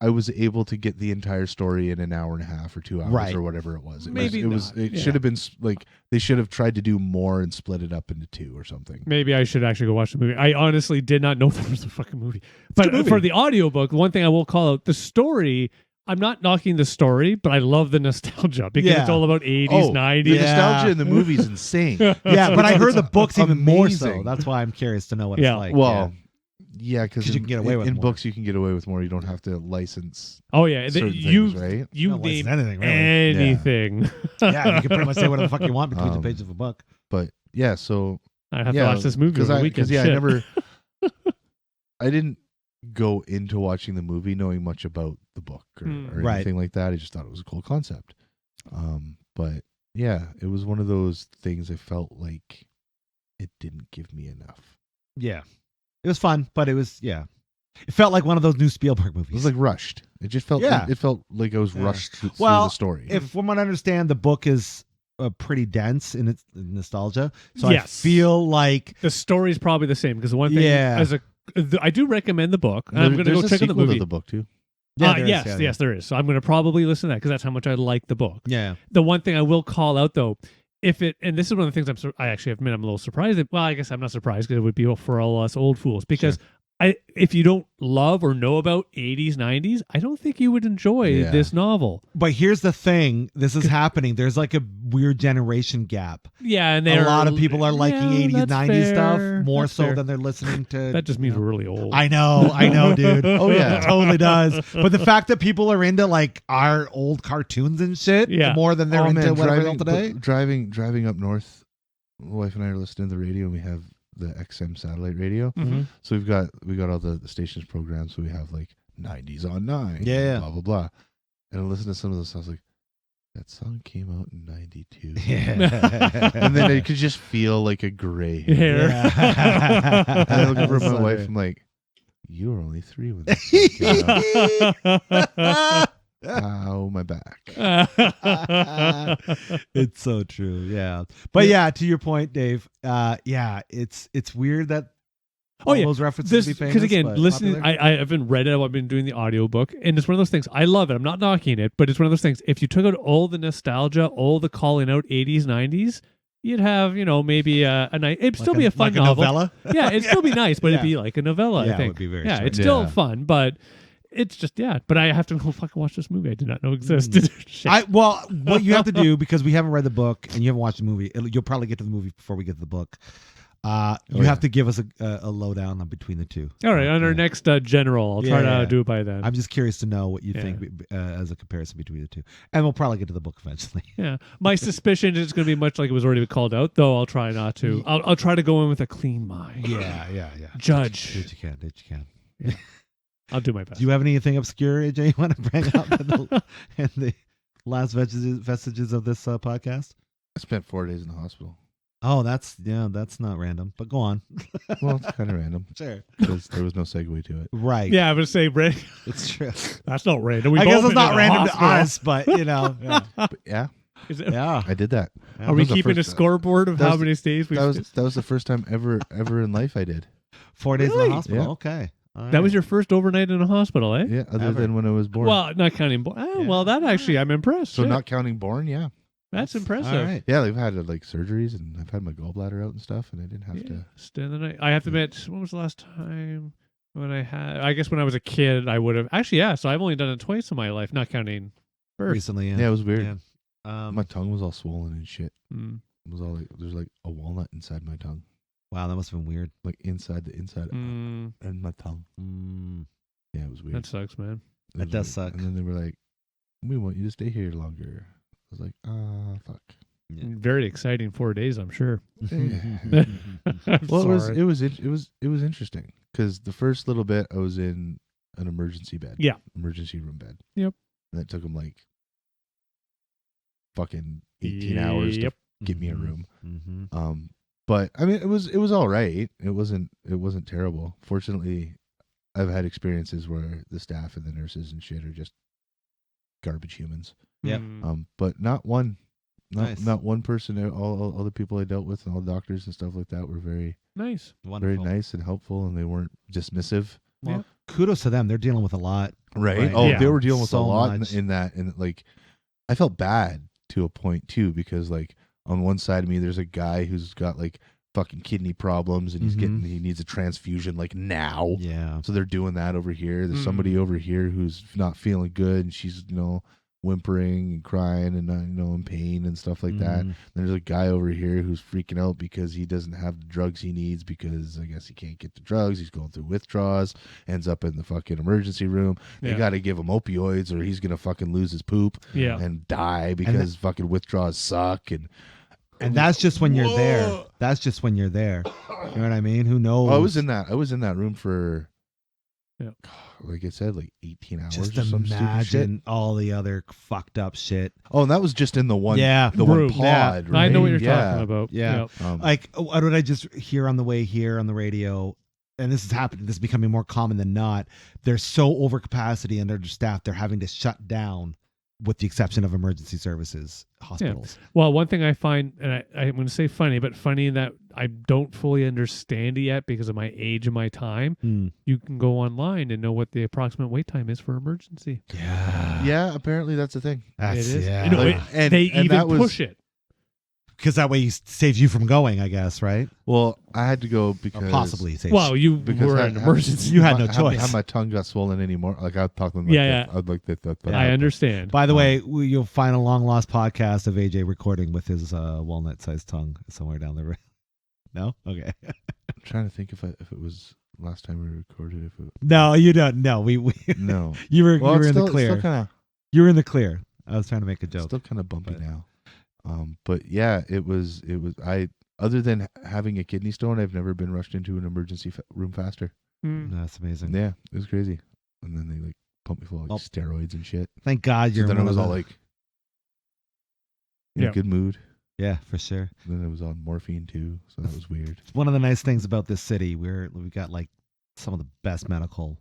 I was able to get the entire story in an hour and a half or 2 hours or whatever it was. It should have been like they should have tried to do more and split it up into two or something. Maybe I should actually go watch the movie. I honestly did not know there was a fucking movie. But for the audiobook, one thing I will call out, the story, I'm not knocking the story, but I love the nostalgia because it's all about 80s, 90s. The nostalgia in the movie is insane. Yeah, but I heard the book's even more so. amazing. That's why I'm curious to know what it's like. Well, yeah, because you can get away with in more. books you can get away with more. You don't have to license. Oh yeah, certain you things, right? you Not name anything, really. anything. Yeah, you can pretty much say whatever the fuck you want between the pages of a book. But yeah, so I have to watch this movie over the weekend. I didn't go into watching the movie knowing much about the book or anything like that. I just thought it was a cool concept. But yeah, it was one of those things I felt like it didn't give me enough. Yeah. It was fun, but it was, it felt like one of those new Spielberg movies. It was like rushed. It just felt, it felt like I was rushed through the story. If from what I understand, the book is pretty dense in its nostalgia. So I feel like the story's probably the same because the one thing I do recommend the book. And I'm going to go check out the movie. To the book too. Yes, there is. So I'm going to probably listen to that because that's how much I like the book. Yeah. The one thing I will call out though, and this is one of the things I actually admit I'm a little surprised at. Well, I guess I'm not surprised because it would be for all us old fools because if you don't love or know about 80s, 90s, I don't think you would enjoy this novel. But here's the thing. This is happening. There's like a weird generation gap. Yeah, and a lot of people are liking 80s, 90s stuff more fair. than they're listening to. That just means we're really old. I know, dude. Oh, yeah. It totally does. But the fact that people are into like our old cartoons and shit more than they're into whatever else today. Driving up north, my wife and I are listening to the radio and we have the XM satellite radio. Mm-hmm. So we got all the stations programmed. So we have like 90s on 9. Blah, blah, blah. And I listen to some of those songs like, that song came out in 92. Yeah. And then I could just feel like a gray hair. Yeah. And I look over at my wife, I'm like, you were only 3 when that song came out. Ow, my back. It's so true. Yeah. But to your point, Dave, it's weird that Oh, yeah. those references This to be famous. because again, but listening, popular? I haven't read it. I've been doing the audiobook, and it's one of those things. I love it. I'm not knocking it, but it's one of those things. If you took out all the nostalgia, all the calling out 80s, 90s, you'd have maybe a nice. It'd still be a fun like novel. novella. Yeah, it'd still be nice, but it'd Yeah. be like a novella. Yeah, I it think. would be very Yeah, strange. it's still Yeah. fun, but it's just But I have to go fucking watch this movie I did not know existed. Shit. What you have to do, because we haven't read the book and you haven't watched the movie, you'll probably get to the movie before we get to the book. You have to give us a lowdown on between the two. All right, on our next general, I'll try to do it by then. I'm just curious to know what you Yeah. think as a comparison between the two, and we'll probably get to the book eventually. Yeah, my suspicion is it's going to be much like it was already called out, though. I'll try not to. I'll try to go in with a clean mind. Yeah. Judge. Did you can. I'll do my best. Do you have anything obscure, AJ, you want to bring up in the last vestiges of this podcast? I spent 4 days in the hospital. Oh, that's not random, but go on. Well, it's kind of random Sure. because there was no segue to it. Right. Yeah, I would say, Brent, It's true. that's not random. I We've guess all it's been in not a random hospital. to us, but Yeah. But yeah, Is it- Yeah. I did that. Are we That was the keeping a first- scoreboard of that how was- many days we've? That was the first time ever in life I did. 4 days in Really? the hospital. Yeah. Okay. All That was right. your first overnight in a hospital, eh? Yeah, other Ever. than when I was born. Well, not counting. Well, that actually, I'm impressed. so Shit. not counting born, yeah. That's impressive. All right. Yeah, they've had like surgeries and I've had my gallbladder out and stuff and I didn't have to. Stand the night. I have to admit, when was the last time when I had? I guess when I was a kid, I would have actually. Yeah, so I've only done it twice in my life, not counting birth. Recently, Yeah, it was weird. Yeah. My tongue was all swollen and shit. Mm. It was all like there's like a walnut inside my tongue, Wow, that must have been weird. like inside the inside Mm, and my tongue. Mm. Yeah, it was weird. that sucks, man. It that was does weird. suck. And then they were like, "We want you to stay here longer." I was like, fuck." Yeah. Very exciting 4 days, I'm sure. I'm Well, sorry. it was interesting because the first little bit I was in an emergency bed. Yeah. Emergency room bed. Yep. And it took them like fucking 18 hours to Yep. get me a room. Mm-hmm. But I mean, it was all right. It wasn't terrible. Fortunately, I've had experiences where the staff and the nurses and shit are just garbage humans. Yep. But not one Nice. Not one person. All the people I dealt with and all the doctors and stuff like that were very Nice. Wonderful. very nice and helpful, and they weren't dismissive. Well, kudos to them. They're dealing with a lot. Right. Right. Oh, Yeah. they were dealing with So a lot much. in that, and like, I felt bad to a point too because like on one side of me, there's a guy who's got like fucking kidney problems, and he needs a transfusion like now. Yeah. So they're doing that over here. There's Mm. somebody over here who's not feeling good, and she's whimpering and crying and in pain and stuff like that. Mhm. There's a guy over here who's freaking out because he doesn't have the drugs he needs because I guess he can't get the drugs. He's going through withdrawals, ends up in the fucking emergency room. They Yeah. got to give him opioids or he's going to fucking lose his poop Yeah. and die because fucking withdrawals suck. And that's just when you're there. Whoa. That's just when you're there. You know what I mean? Who knows? Oh, I was in that room for, Yeah. like I said, like 18 hours Just or some stupid shit. imagine all the other fucked up shit. Oh, and that was just in the one, Yeah. the Room. one pod. Yeah. Right? I know what you're Yeah. talking about. Yeah. Um, Like, what did I just hear on the way here on the radio? And this is happening. This is becoming more common than not. They're so over capacity and they're staffed. They're having to shut down, with the exception of emergency services hospitals. Well, one thing I find, and I'm going to say funny, but funny in that I don't fully understand it yet because of my age and my time. Mm. You can go online and know what the approximate wait time is for emergency. Yeah. yeah, apparently that's a thing. That's, It is. yeah. You know, Like, and- they and even that was- push it. Because that way he saves you from going, I guess, right? Well, I had to go because Or possibly saves Well, you because were I- in emergency. You had no how- choice. How my tongue got swollen anymore? Like I talked like Yeah, that. I'd like that. I understand. By the way, you'll find a long lost podcast of AJ recording with his walnut sized tongue somewhere down the road. No? Okay. I'm trying to think if it was last time we recorded. If it No, you don't. No, we no, you were well, you were it's in still, the clear. Still kind You were in the clear. I was trying to make a joke. still kind of bumpy But- now. But yeah, it was. I other than having a kidney stone, I've never been rushed into an emergency room faster. Mm. That's amazing. Yeah, it was crazy. And then they like pumped me full of like, Oh. steroids and shit. Thank God So you're. then in I one was of all the- like, in Yeah. a good mood. yeah, for sure. And then I was on morphine too, so that was weird. It's one of the nice things about this city. We got like some of the best medical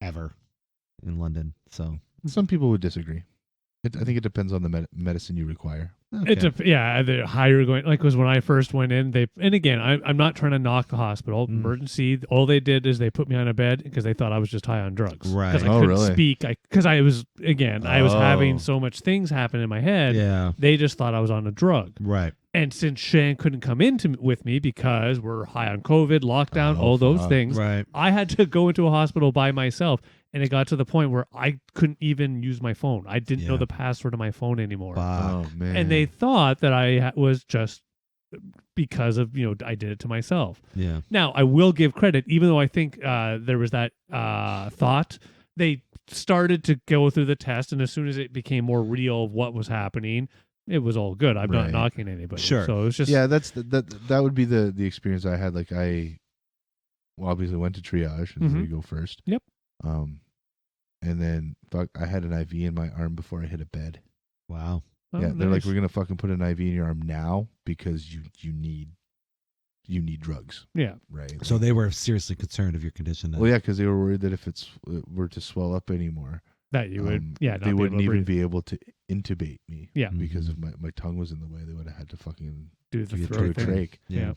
ever in London. So Some people would disagree. I think it depends on the medicine you require. Okay. The higher you're going, like, because when I first went in, and again, I'm not trying to knock the hospital. Emergency, all they did is they put me on a bed because they thought I was just high on drugs. Right. Because I Oh, couldn't really? speak. Because I was having Oh. so much things happen in my head. Yeah. They just thought I was on a drug. Right. And since Shan couldn't come with me because we're high on COVID, lockdown, all those fuck. things, Right. I had to go into a hospital by myself. And it got to the point where I couldn't even use my phone. I didn't know Yeah. the password of my phone anymore. Oh man. And they thought that I was just because of, I did it to myself. Yeah. Now, I will give credit, even though I think there was that thought, they started to go through the test. And as soon as it became more real of what was happening, it was all good. I'm not Right. knocking anybody. Sure. So it was just. Yeah, that would be the experience I had. Like I obviously went to triage, and there you go first. Yep. And then I had an IV in my arm before I hit a bed. Wow. Oh, Yeah, they're like, nice. we're gonna fucking put an IV in your arm now because you need drugs, Yeah. right? So they were seriously concerned of your condition then. Well, yeah, because they were worried that if it were to swell up anymore, That you would, not they be wouldn't able to even breathe. be able to intubate me. Yeah. because if my tongue was in the way, they would have had to fucking Do the You do a throat thing. trach. Yeah.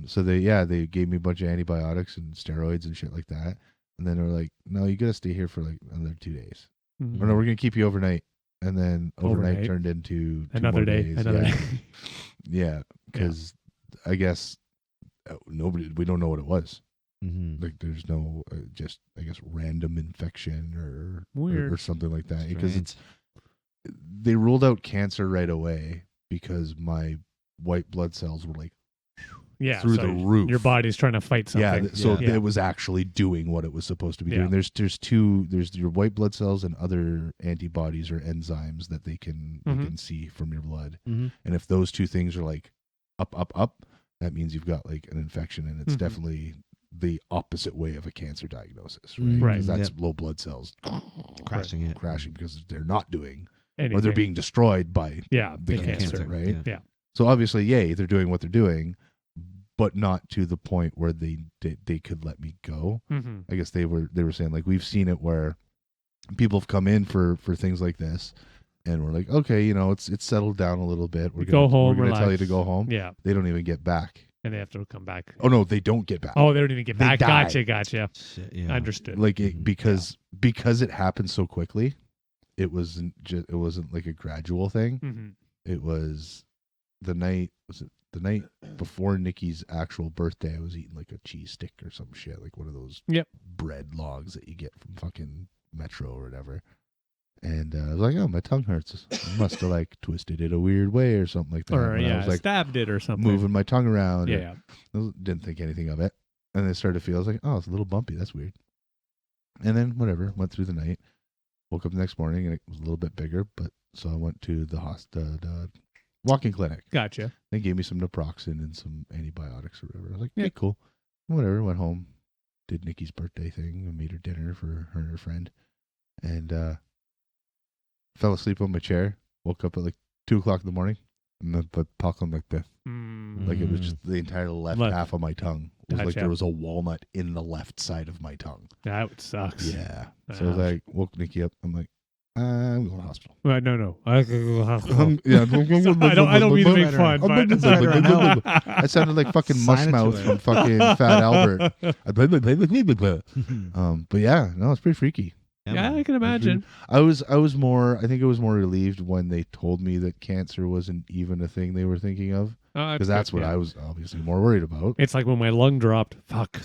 So they gave me a bunch of antibiotics and steroids and shit like that, and then they were like, no, you gotta stay here for like another 2 days. Mhm. Or no, we're gonna keep you overnight. And then overnight Overnight. turned into 2 Another more day. days. Another yeah. day. Yeah, because I guess we don't know what it was. Mm-hmm. Like there's no just I guess random infection or Weird. something like that, because they ruled out cancer right away because my white blood cells were like Yeah. through so the roof. Your body's trying to fight something. Yeah, so Yeah. it was actually doing what it was supposed to be Yeah. doing. There's your white blood cells and other antibodies or enzymes that they can see from your blood. Mm-hmm. And if those two things are like up, that means you've got like an infection, and it's Mhm. definitely the opposite way of a cancer diagnosis, right? Mhm. Right. 'Cause that's Yep. low blood cells Crashing it. crashing because they're not doing, or Anything. they're being destroyed by Yeah. the big cancer, right? Yeah. Yeah. So obviously, yay, they're doing what they're doing, but not to the point where they could let me go. Mm-hmm. I guess they were saying like, we've seen it where people have come in for things like this, and we're like, okay, it's settled down a little bit. We're Go home, We're gonna tell you to relax. go home. Yeah. They don't even get back. And they have to come back. Oh no, they don't get back. Oh, they don't even get They back. die. Gotcha. Shit, yeah. Understood. Like Mhm. because it happened so quickly. It wasn't like a gradual thing. Mm-hmm. It was the night before Nikki's actual birthday. I was eating like a cheese stick or some shit, like one of those Yep. bread logs that you get from fucking Metro or whatever. And I was like, oh, my tongue hurts. I must have like twisted it a weird way or something like that. Or When I was like stabbed it or something. moving my tongue around. Yeah. Didn't think anything of it. And then it started to feel, I was like, oh, it's a little bumpy. That's weird. And then whatever, went through the night. Woke up the next morning and it was a little bit bigger, but so I went to the walking clinic. Gotcha. They gave me some naproxen and some antibiotics or whatever. I was like, Yeah. okay, cool. Whatever. Went home, did Nikki's birthday thing, and made her dinner for her and her friend, and fell asleep on my chair. Woke up at like 2:00 in the morning, and the puckling like this. Like it was just the entire left Left. half of my tongue. It was like Gotcha. there was a walnut in the left side of my tongue. That sucks. Yeah. So I was Ouch. like, woke Nikki up. I'm like, I'm going to the hospital. Well, no. I Yeah. don't mean to make fun, but I sounded like fucking Sign it to Mushmouth it. from fucking Fat Albert. But yeah, no, it's pretty freaky. yeah, I can imagine. I think I was more relieved when they told me that cancer wasn't even a thing they were thinking of, because that's what I was obviously more worried about. It's like when my lung dropped. Fuck.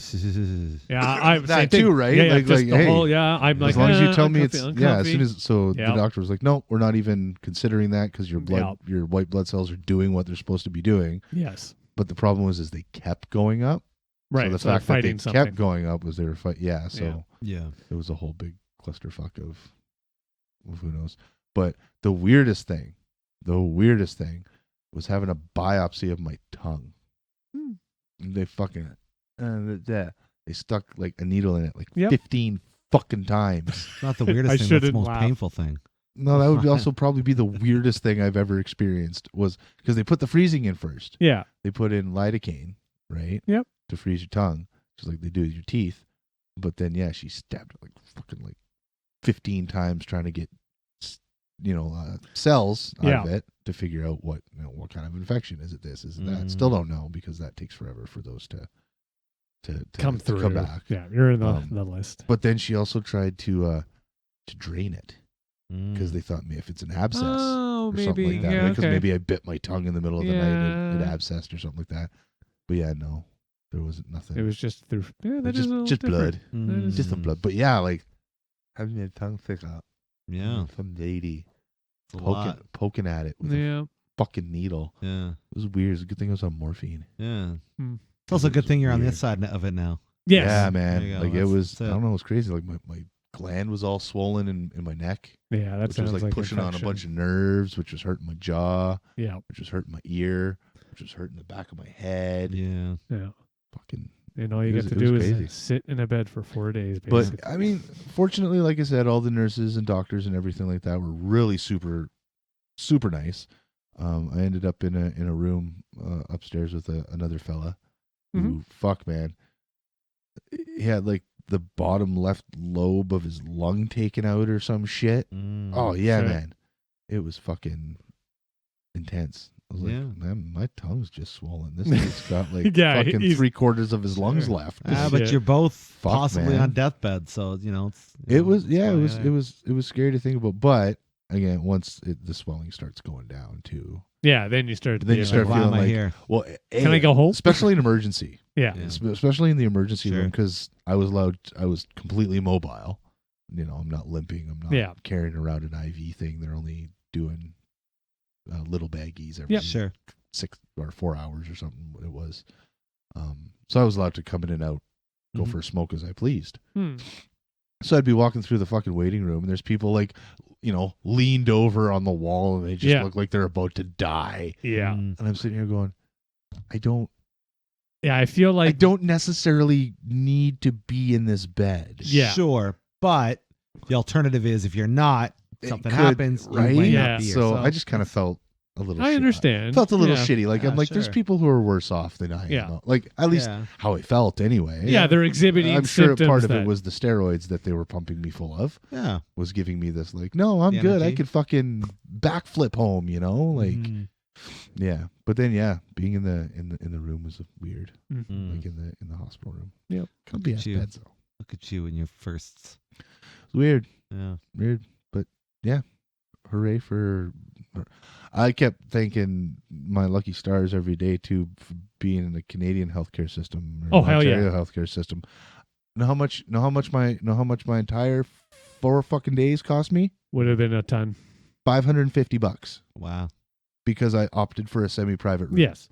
Yeah, I That same thing. too, right? Yeah, Like, just the hey, whole. Yeah, I'm like, As long as you tell me uncomfy, it's as uncomfy. soon as the Yeah. doctor was like, no, we're not even considering that because your blood, Yeah. your white blood cells are doing what they're supposed to be doing. Yes. But the problem was they kept going up. Right. So the so they're fact that they fighting something. kept going up was they were fighting. Yeah. So Yeah. it was a whole big clusterfuck of who knows. But the weirdest thing was having a biopsy of my tongue. Hmm. They fucking they stuck like a needle in it like Yep. 15 fucking times. It's not the weirdest I thing. That's the shouldn't most laugh. painful thing. No, that would also probably be the weirdest thing I've ever experienced, was because they put the freezing in first. Yeah. They put in lidocaine, right? Yep. To freeze your tongue, just like they do with your teeth. But then, yeah, she stabbed it like fucking like 15 times trying to get cells out Yeah. of it to figure out what kind of infection is it. This is it that. Mm. Still don't know because that takes forever for those to come through. come back. Yeah, you're in the list. But then she also tried to drain it because Mm. they thought maybe if it's an abscess Oh, or maybe. something like that. Yeah, Because okay. maybe I bit my tongue in the middle of the night and it Yeah. abscessed or something like that. But yeah, no, there wasn't nothing. It was just through. Yeah, that is just a little just different. blood, That is- just some blood. But yeah, like having your tongue stick out. Yeah. Some lady It's a lot. poking at it with a Yeah. fucking needle. Yeah. It was weird. It's a good thing I was on morphine. Yeah. Hmm. It's also a good thing you're on Weird. this side of it now. Yes. Yeah, There man. you go. Like it That's- was. that's I don't know. It was crazy. Like my gland was all swollen in my neck, Yeah, that which sounds was like pushing on a infection. bunch of nerves, which was hurting my jaw, Yeah. which was hurting my ear, which was hurting the back of my head. Yeah. Yeah. Fucking. And all you It get was- to it was do crazy. is sit in a bed for 4 days, basically. But I mean, fortunately, like I said, all the nurses and doctors and everything like that were really super, super nice. I ended up in a room upstairs with another fella who, fuck man, he had like the bottom left lobe of his lung taken out or some shit. Mm. Oh yeah, Shit. man, it was fucking intense. I was like, Yeah. man, my tongue's just swollen. This dude's got like Yeah, fucking he's- 3/4 of his lungs Sure. left. But Shit. you're both Fuck, possibly man. on deathbed, so it's. It was it's fine, it was scary to think about. But again, once the swelling starts going down too, Yeah, then you start. Then you yeah, start Why am feeling I like- here? well, Can I go home? especially in emergency, Yeah. Yeah. especially in the emergency Sure. room because I was completely mobile. I'm not limping. I'm not Yeah. carrying around an IV thing. They're only doing little baggies every Yep. Sure. 6 or 4 hours or something. It was. So I was allowed to come in and out, go Mhm. for a smoke as I pleased. Hmm. So I'd be walking through the fucking waiting room, and there's people like, leaned over on the wall, and they just Yeah. look like they're about to die. Yeah. Mm. And I'm sitting here going, I don't feel like. necessarily need to be in this bed. Yeah. Sure, but the alternative is if you're not, It something could, happens, right? you might Yeah. not be here. So I just kind of felt a little. I understand. Felt a little Yeah. shitty. Like Yeah, I'm like, there's sure. people who are worse off than I am. Yeah. Like at least Yeah. how I felt anyway. Yeah, they're exhibiting. I'm sure symptoms part of that, it was the steroids that they were pumping me full of. Yeah. Was giving me this like, no, I'm The good. I energy. could fucking backflip home. Like, Mm. yeah. But then, yeah, being in the room was weird. Mhm. Like in the hospital room. Yep. Comfy Look ass at you. bed, so Look at you and your firsts. it's weird. Yeah. Weird, but yeah, hooray for! I kept thanking my lucky stars every day too for being in the Canadian healthcare system. Or Oh, hell yeah. Ontario healthcare system. Know how much my entire 4 fucking days cost me? would have been a ton. $550 Wow. because I opted for a semi-private room. Yes.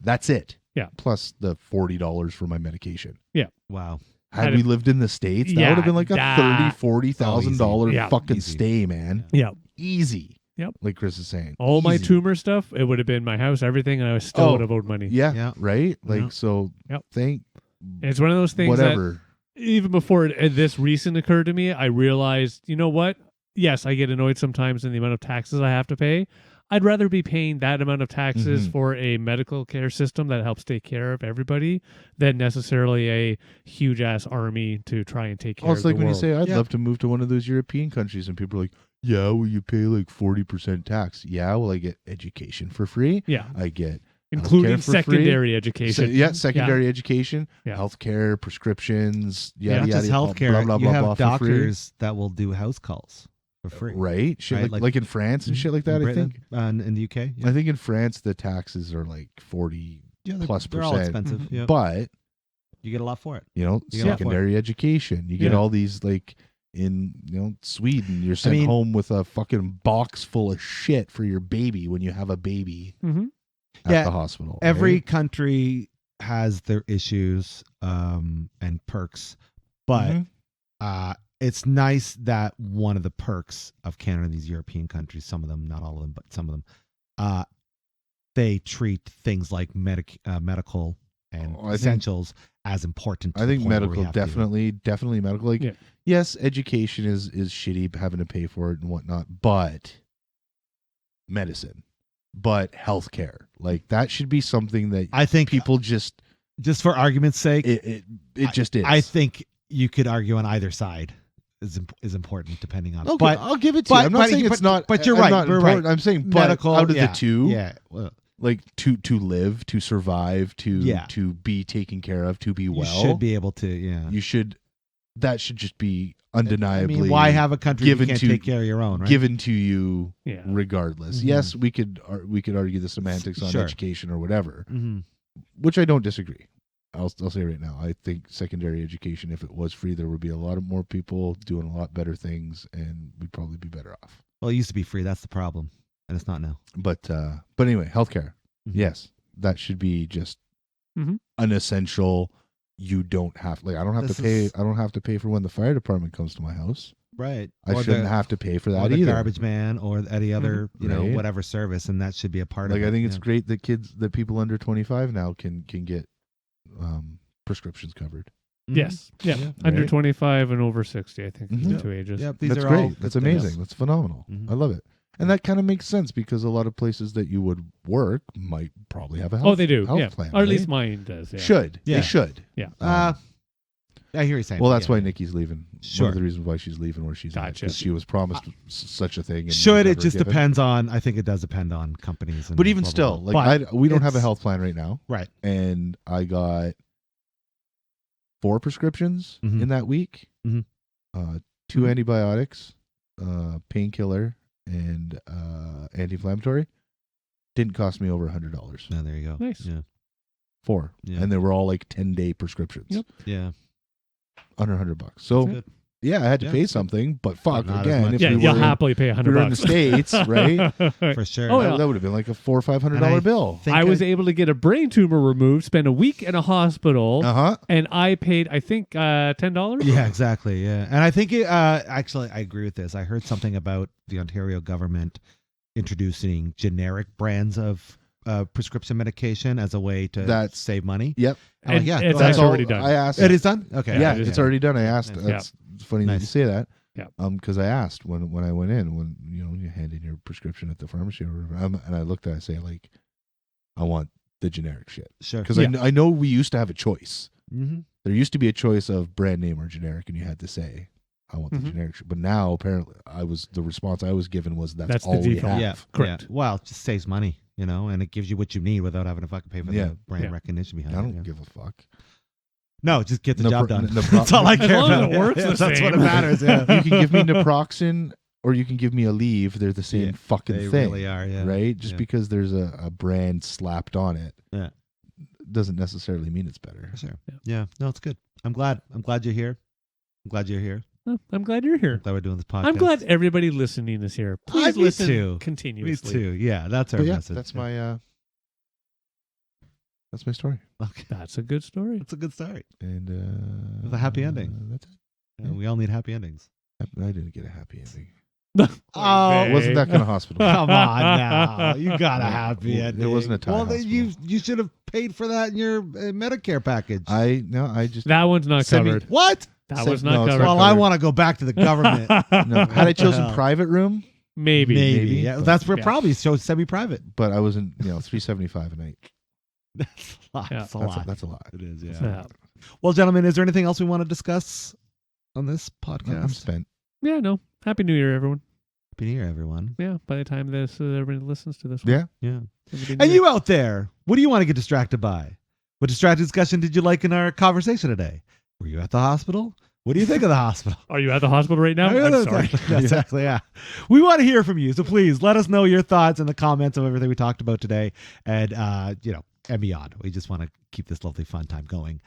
That's it. Yeah. Plus the $40 for my medication. Wow. Had Had we it- lived in the States, that Yeah, would have been like a that- $30,000-$40,000 Yeah. fucking Easy. stay, man. Yeah. Easy. Yep. Like Chris is saying. All my Easy. tumor stuff, it would have been my house, everything, and I still Oh, would have owed money. Yeah, Yeah. right? Like, Yeah. so Yep. thank It's one of those things that whatever. even before this recent occurred to me, I realized, you know what? Yes, I get annoyed sometimes in the amount of taxes I have to pay. I'd rather be paying that amount of taxes Mhm. for a medical care system that helps take care of everybody than necessarily a huge ass army to try and take care Oh, of it's like the when you world. say, I'd Yeah. love to move to one of those European countries, and people are like, yeah, well, you pay like 40% tax. Yeah, well, I get education for free. Yeah, I get including for free. secondary education. secondary education, Yeah. healthcare, prescriptions, Not yada, just yada, healthcare. blah, blah, You blah, have blah, for free. doctors that will do house calls for free. Right? Shit, Right, like in France and shit like that, In I Britain, think. in the UK. Yeah. I think in France, the taxes are like 40 Yeah, they're, plus they're all percent. expensive. Yeah. But, You get a lot for it. you know, You get a lot for secondary education. You get Yeah. all these, like, in, Sweden, you're sent mean- home with a fucking box full of shit for your baby when you have a baby hmm at Yeah, the hospital. Every right? country has their issues and perks, but Mhm. it's nice that one of the perks of Canada and these European countries, some of them, not all of them, but some of them, they treat things like medical and Oh, I think- essentials as important. To I the think point where we medical have to do it. definitely medical. Like, Yeah. yes, education is shitty having to pay for it and whatnot, but medicine, but healthcare, like that should be something that I think people just for argument's sake, it just is. I think you could argue on either side. is important depending on. Okay, But I'll give it to you. I'm not saying it's not. But you're I'm right. not We're important. right. I'm saying Medical out of yeah, the two, Yeah. Well, like to live, to survive, Yeah. to be taken care of, to be well. you should be able to. Yeah. You should. That should just be undeniably. I mean, why have a country given you can't to- take care of your own? Right. given to you Yeah. regardless. Mhm. Yes, we could argue the semantics on Sure. education or whatever, hmm which I don't disagree. I'll say right now, I think secondary education, if it was free, there would be a lot of more people doing a lot better things, and we'd probably be better off. Well, it used to be free. That's the problem, and it's not now. But anyway, healthcare, Mhm. yes, that should be just Mhm. an essential. You don't have I don't have This to pay. is- I don't have to pay for when the fire department comes to my house. Right. I shouldn't have to pay for or that the either. garbage man or any other Right. whatever service, and that should be a part of Like it. I think it's yeah. great that people under 25 now can get prescriptions covered. Mhm. Yes. Yeah. Yeah. Under Right. 25 and over 60, I think, is Mhm. the two ages. Yep. These That's are great. all That's good things. amazing. That's phenomenal. Mhm. I love it. And that kind of makes sense because a lot of places that you would work might probably have a health, Oh, they do. health Yeah. plan. Or at least right? mine does. Yeah. Should. Yeah. They should. Yeah. I hear you saying. Well, that, that's yeah. why Nikki's leaving. Sure. One of the reasons why she's leaving where she's at. Gotcha. 'Cause she was promised such a thing. And Should was it never just given. depends on? I think it does depend on companies. And But even blah, blah, still, blah. like But we don't have a it's- health plan right now. Right. And I got 4 prescriptions Mhm. in that week. Mhm. 2 Mhm. antibiotics, painkiller, and anti-inflammatory. Didn't cost me over $100. No, there you go. Nice. Yeah. 4, Yeah. and they were all like 10-day prescriptions. Yep. Yeah. Under $100. So That's good. yeah, I had to Yeah, pay that's good. something, but fuck not as again. much. If Yeah, we you'll were happily pay if $100. we were in the States, right? For sure. Oh, yeah. That would have been like a $400 or And I $500 bill. think I was able to get a brain tumor removed, spend a week in a hospital, and I paid, I think, $10. Yeah, exactly. Yeah, and I think it. Actually, I agree with this. I heard something about the Ontario government introducing generic brands of prescription medication as a way to That's- save money. Yep. I'm like, And yeah, it's go That's ahead. already done. I asked. It is done. Okay. Yeah, it is it's done. already done. I asked. Nice. That's funny that you Nice. say that. Yeah. Because I asked when I went in, when you hand in your prescription at the pharmacy or whatever, and I looked at it, I say like, I want the generic shit Sure. because Yeah. I know we used to have a choice. Mm-hmm. There used to be a choice of brand name or generic, and you had to say, I want the Mhm. generic shit. But now apparently, the response I was given was that's That's the all we default. have. Yeah. Correct. Yeah. Well, it just saves money, and it gives you what you need without having to fucking pay for Yeah. the brand Yeah. recognition behind I it. don't yeah. give a fuck. No, just get the No job pro- done. no pro- That's all I As care long as about. it works Yeah, the that's what it same. matters. Yeah. You can give me naproxen or you can give me a leave. They're the same Yeah, fucking they thing. really are. Yeah. Right? Just Yeah. because there's a brand slapped on it Yeah. doesn't necessarily mean it's better. For sure. Yeah. Yeah. No, it's good. I'm glad you're here. I'm glad you're here. Well, I'm glad you're here. Glad we're doing this podcast. I'm glad everybody listening is here. Please Me listen too. Me continuously. too. Yeah, that's our But yeah, message. that's my story. Okay. That's a good story. That's a good start. And With a happy ending. That's it. Yeah, we all need happy endings. I didn't get a happy ending. Oh, It wasn't that kind of hospital. Come on now. You got a happy Well, it ending. wasn't a Thai Well, then hospital. you should have paid for that in your Medicare package. I just That one's not covered. What? That Semi- was no, not it's covered. Well, I want to go back to the government. no, had I chosen hell? private room, Maybe. Maybe. Yeah, but- that's where Yeah. probably shows semi-private. but I wasn't, $375 a night. That's a lot. Yeah. That's a That's lot. that's a lot. It is, yeah. Yeah. Well, gentlemen, is there anything else we want to discuss on this podcast? I'm spent. Yeah, no. Happy New Year, everyone. Happy New Year, everyone. Yeah, by the time this everybody listens to this Yeah. Yeah. one. it'll be And New you out there, what do you want to get distracted by? What distracted discussion did you like in our conversation today? Were you at the hospital? What do you think of the hospital? Are you at the hospital right now? I'm sorry. Exactly, yeah. We want to hear from you, so please let us know your thoughts in the comments of everything we talked about today, and and beyond. We just want to keep this lovely fun time going.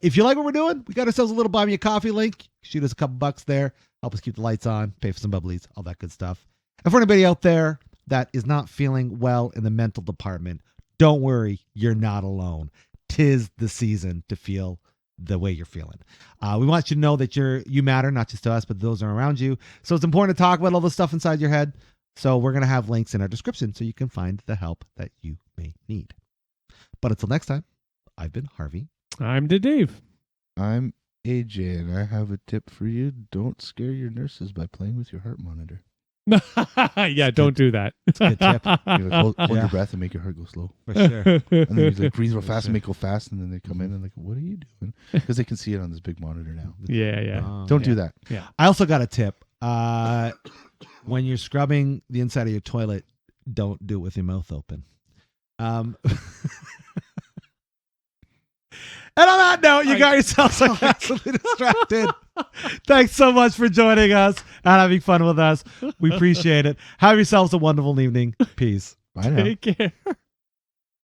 If you like what we're doing, we got ourselves a little buy me a coffee link. Shoot us a couple bucks there. Help us keep the lights on, pay for some bubblies, all that good stuff. And for anybody out there that is not feeling well in the mental department, don't worry, you're not alone. 'Tis the season to feel the way you're feeling. We want you to know that you matter, not just to us, but those around you. So it's important to talk about all the stuff inside your head. So we're going to have links in our description so you can find the help that you may need. But until next time, I've been Harvey. I'm Dave. I'm AJ, and I have a tip for you. Don't scare your nurses by playing with your heart monitor. Yeah, don't do that. a good tip. You hold Yeah. your breath and make your heart go slow. For sure. And then you breathe real For fast sure. and make it go fast, and then they come in and like, what are you doing? because they can see it on this big monitor now. Yeah. Oh. Don't do that. Yeah. I also got a tip. When you're scrubbing the inside of your toilet, don't do it with your mouth open. And on that note, you got yourself sarcastically distracted. Thanks so much for joining us and having fun with us. We appreciate it. Have yourselves a wonderful evening. Peace. Bye now. Take care.